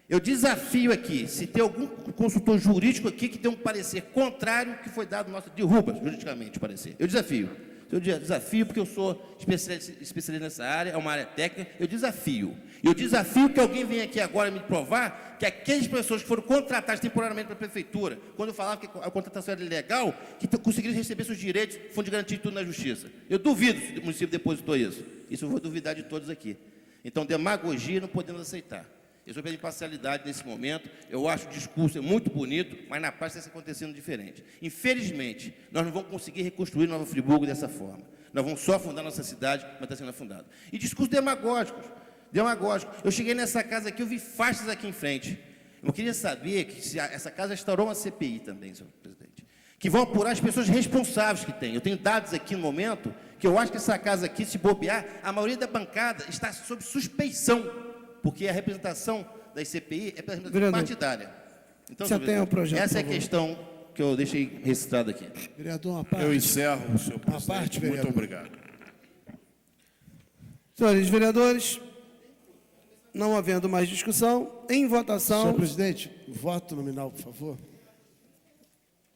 Eu desafio aqui, se tem algum consultor jurídico aqui que tem um parecer contrário que foi dado, nosso derruba juridicamente o parecer. Eu desafio. Eu desafio porque eu sou especialista nessa área, é uma área técnica, eu desafio. Eu desafio que alguém venha aqui agora me provar que aquelas pessoas que foram contratadas temporariamente pela prefeitura, quando eu falava que a contratação era ilegal, que conseguiram receber seus direitos, fundo de garantia e tudo na justiça. Eu duvido se o município depositou isso. Isso eu vou duvidar de todos aqui. Então, demagogia não podemos aceitar. Eu sou pela imparcialidade nesse momento, eu acho o discurso muito bonito, mas na prática está acontecendo diferente. Infelizmente, nós não vamos conseguir reconstruir Nova Friburgo dessa forma. Nós vamos só afundar nossa cidade, mas está sendo afundado. E discursos demagógicos. Eu cheguei nessa casa aqui, eu vi faixas aqui em frente. Eu queria saber que se essa casa instaurou uma CPI também, senhor presidente, que vão apurar as pessoas responsáveis que tem. Eu tenho dados aqui no momento, que eu acho que essa casa aqui, se bobear, a maioria da bancada está sob suspeição, porque a representação da CPI é representação partidária. Então, já tem o projeto, essa é a questão que eu deixei registrado aqui. Vereador, uma parte. Eu encerro, senhor presidente. parte, Muito vereador. obrigado. Senhores vereadores, não havendo mais discussão, em votação... Senhor presidente, voto nominal, por favor.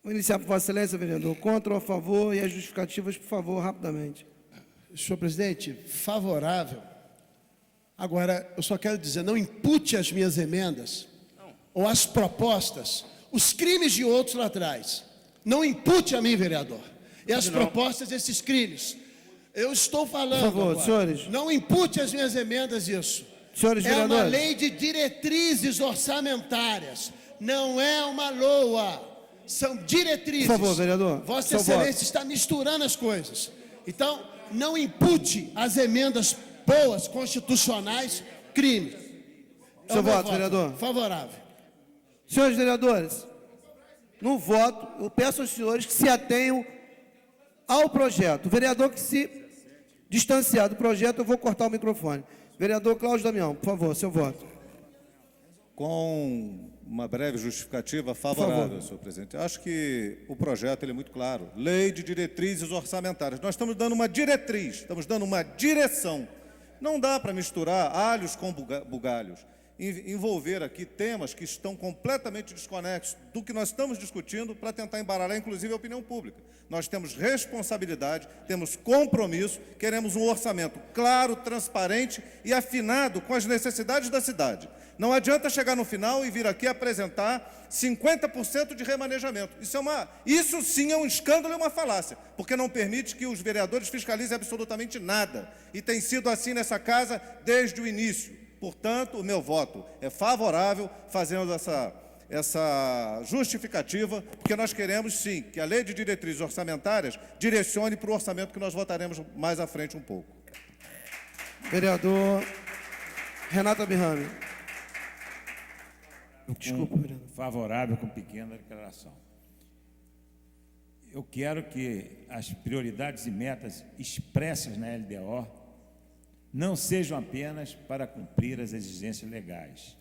Vou iniciar por Vossa Excelência, vereador. Contra ou a favor, e as justificativas, por favor, rapidamente. Senhor presidente, favorável. Agora, eu só quero dizer, não impute as minhas emendas, ou as propostas, os crimes de outros lá atrás. Não impute a mim, vereador. E as propostas, esses crimes. Eu estou falando Por favor, agora. senhores. Não impute as minhas emendas isso. Senhores É uma vereadores. lei de diretrizes orçamentárias. Não é uma LOA. São diretrizes. Por favor, vereador, Vossa seu Excelência voto. está misturando as coisas. Então, não impute as emendas boas, constitucionais, crimes. É Seu o meu voto, vereador. Favorável. Senhores vereadores, no voto, eu peço aos senhores que se atenham ao projeto. O vereador que se distanciar do projeto, eu vou cortar o microfone. Vereador Cláudio Damião, por favor, seu voto. Com uma breve justificativa favorável, senhor presidente. Acho que o projeto ele é muito claro. Lei de diretrizes orçamentárias. Nós estamos dando uma diretriz, estamos dando uma direção. Não dá para misturar alhos com bugalhos. Envolver aqui temas que estão completamente desconexos do que nós estamos discutindo para tentar embaralhar, inclusive, a opinião pública. Nós temos responsabilidade, temos compromisso, queremos um orçamento claro, transparente e afinado com as necessidades da cidade. Não adianta chegar no final e vir aqui apresentar 50% de remanejamento. Isso sim é um escândalo e uma falácia, porque não permite que os vereadores fiscalizem absolutamente nada. E tem sido assim nessa casa desde o início. Portanto, o meu voto é favorável, fazendo essa justificativa, porque nós queremos, sim, que a lei de diretrizes orçamentárias direcione para o orçamento que nós votaremos mais à frente um pouco. Vereador Renato Abirrame. Desculpa, vereador. Favorável com pequena declaração. Eu quero que as prioridades e metas expressas na LDO não sejam apenas para cumprir as exigências legais,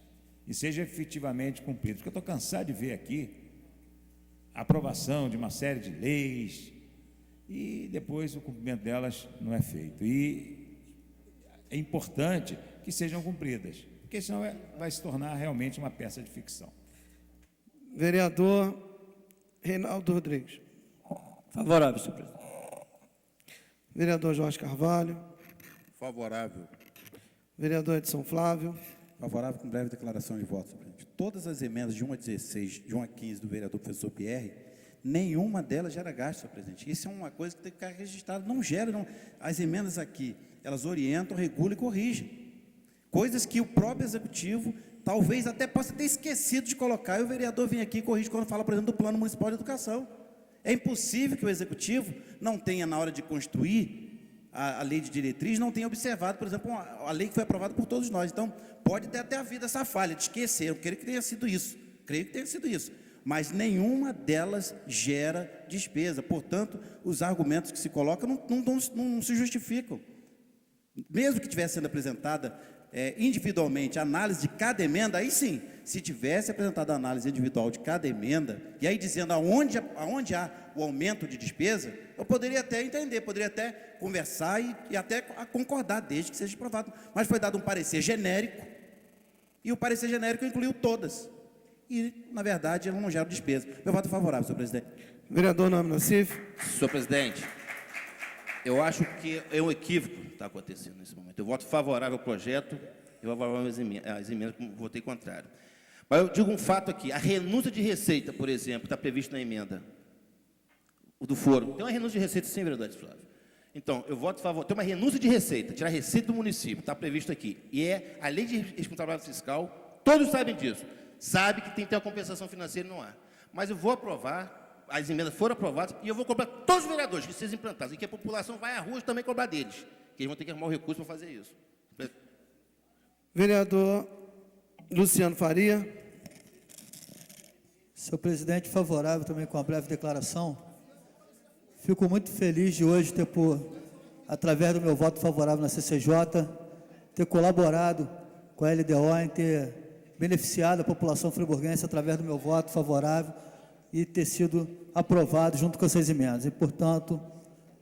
e sejam efetivamente cumpridas. Porque eu estou cansado de ver aqui a aprovação de uma série de leis e depois o cumprimento delas não é feito. E é importante que sejam cumpridas, porque senão vai se tornar realmente uma peça de ficção. Vereador Reinaldo Rodrigues. Favorável, senhor presidente. Vereador Jorge Carvalho. Favorável. Vereador Edson Flávio. Favorável com breve declaração de voto, senhor presidente. Todas as emendas de 1 a 16, de 1 a 15 do vereador professor Pierre, nenhuma delas gera gasto, senhor presidente. Isso é uma coisa que tem que ficar registrada. Não gera, não. As emendas aqui, elas orientam, regulam e corrigem. Coisas que o próprio executivo talvez até possa ter esquecido de colocar, e o vereador vem aqui e corrige quando fala, por exemplo, do Plano Municipal de Educação. É impossível que o executivo não tenha, na hora de construir a lei de diretriz, não tenha observado, por exemplo, a lei que foi aprovada por todos nós. Então, pode ter até havido essa falha de esquecer. Eu creio que tenha sido isso. Creio que tenha sido isso. Mas nenhuma delas gera despesa. Portanto, os argumentos que se colocam não se justificam. Mesmo que estivesse sendo apresentada individualmente a análise de cada emenda, aí sim, se tivesse apresentado a análise individual de cada emenda, e aí dizendo aonde há o aumento de despesa, eu poderia até entender, poderia até conversar e até concordar, desde que seja aprovado. Mas foi dado um parecer genérico, e o parecer genérico incluiu todas. E, na verdade, ela não gera despesa. Meu voto é favorável, senhor presidente. Vereador Nome Nassif. Senhor presidente, eu acho que é um equívoco que está acontecendo nesse momento. Eu voto favorável ao projeto, eu vou favorável às emendas, como votei contrário. Mas eu digo um fato aqui, a renúncia de receita, por exemplo, está prevista na emenda, o do foro. Tem uma renúncia de receita sim, vereador Flávio. Então, eu voto favorável, tem uma renúncia de receita, tirar receita do município, está previsto aqui. E é a lei de responsabilidade fiscal, todos sabem disso. Sabe que tem que ter uma compensação financeira e não há. Mas eu vou aprovar, as emendas foram aprovadas, e eu vou cobrar todos os vereadores que sejam implantados, e que a população vai à rua e também cobrar deles, que eles vão ter que arrumar o recurso para fazer isso. Vereador Luciano Faria. Senhor presidente, favorável também com a breve declaração. Fico muito feliz de hoje ter, através do meu voto favorável na CCJ, ter colaborado com a LDO em ter beneficiado a população friburguense através do meu voto favorável e ter sido aprovado junto com essas emendas. E, portanto,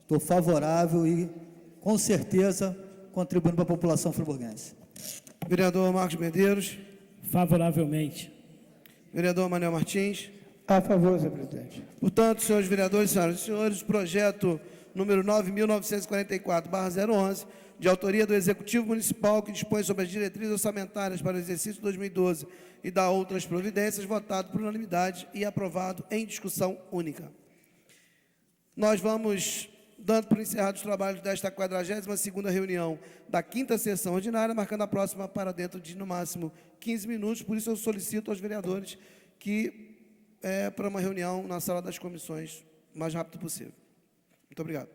estou favorável e, com certeza, contribuindo para a população friburguense. Vereador Marcos Medeiros. Favoravelmente. Vereador Manuel Martins. A favor, senhor presidente. Portanto, senhores vereadores, senhoras e senhores, projeto número 9.944/011, de autoria do Executivo Municipal, que dispõe sobre as diretrizes orçamentárias para o exercício 2012 e dá outras providências, votado por unanimidade e aprovado em discussão única. Nós vamos dando por encerrados os trabalhos desta 42ª reunião da 5ª sessão ordinária, marcando a próxima para dentro de, no máximo, 15 minutos. Por isso, eu solicito aos vereadores que para uma reunião na sala das comissões o mais rápido possível. Muito obrigado.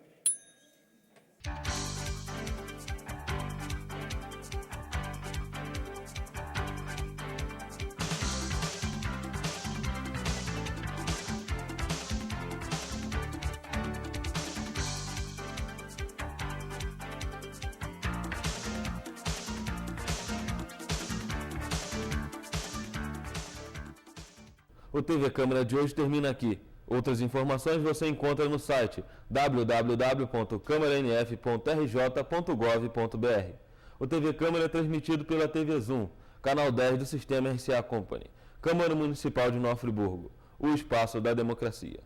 O TV Câmara de hoje termina aqui. Outras informações você encontra no site www.câmaranf.rj.gov.br. O TV Câmara é transmitido pela TV Zoom, canal 10 do Sistema RCA Company. Câmara Municipal de Nova Friburgo, o espaço da democracia.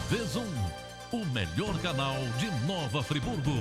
TV Zoom, o melhor canal de Nova Friburgo.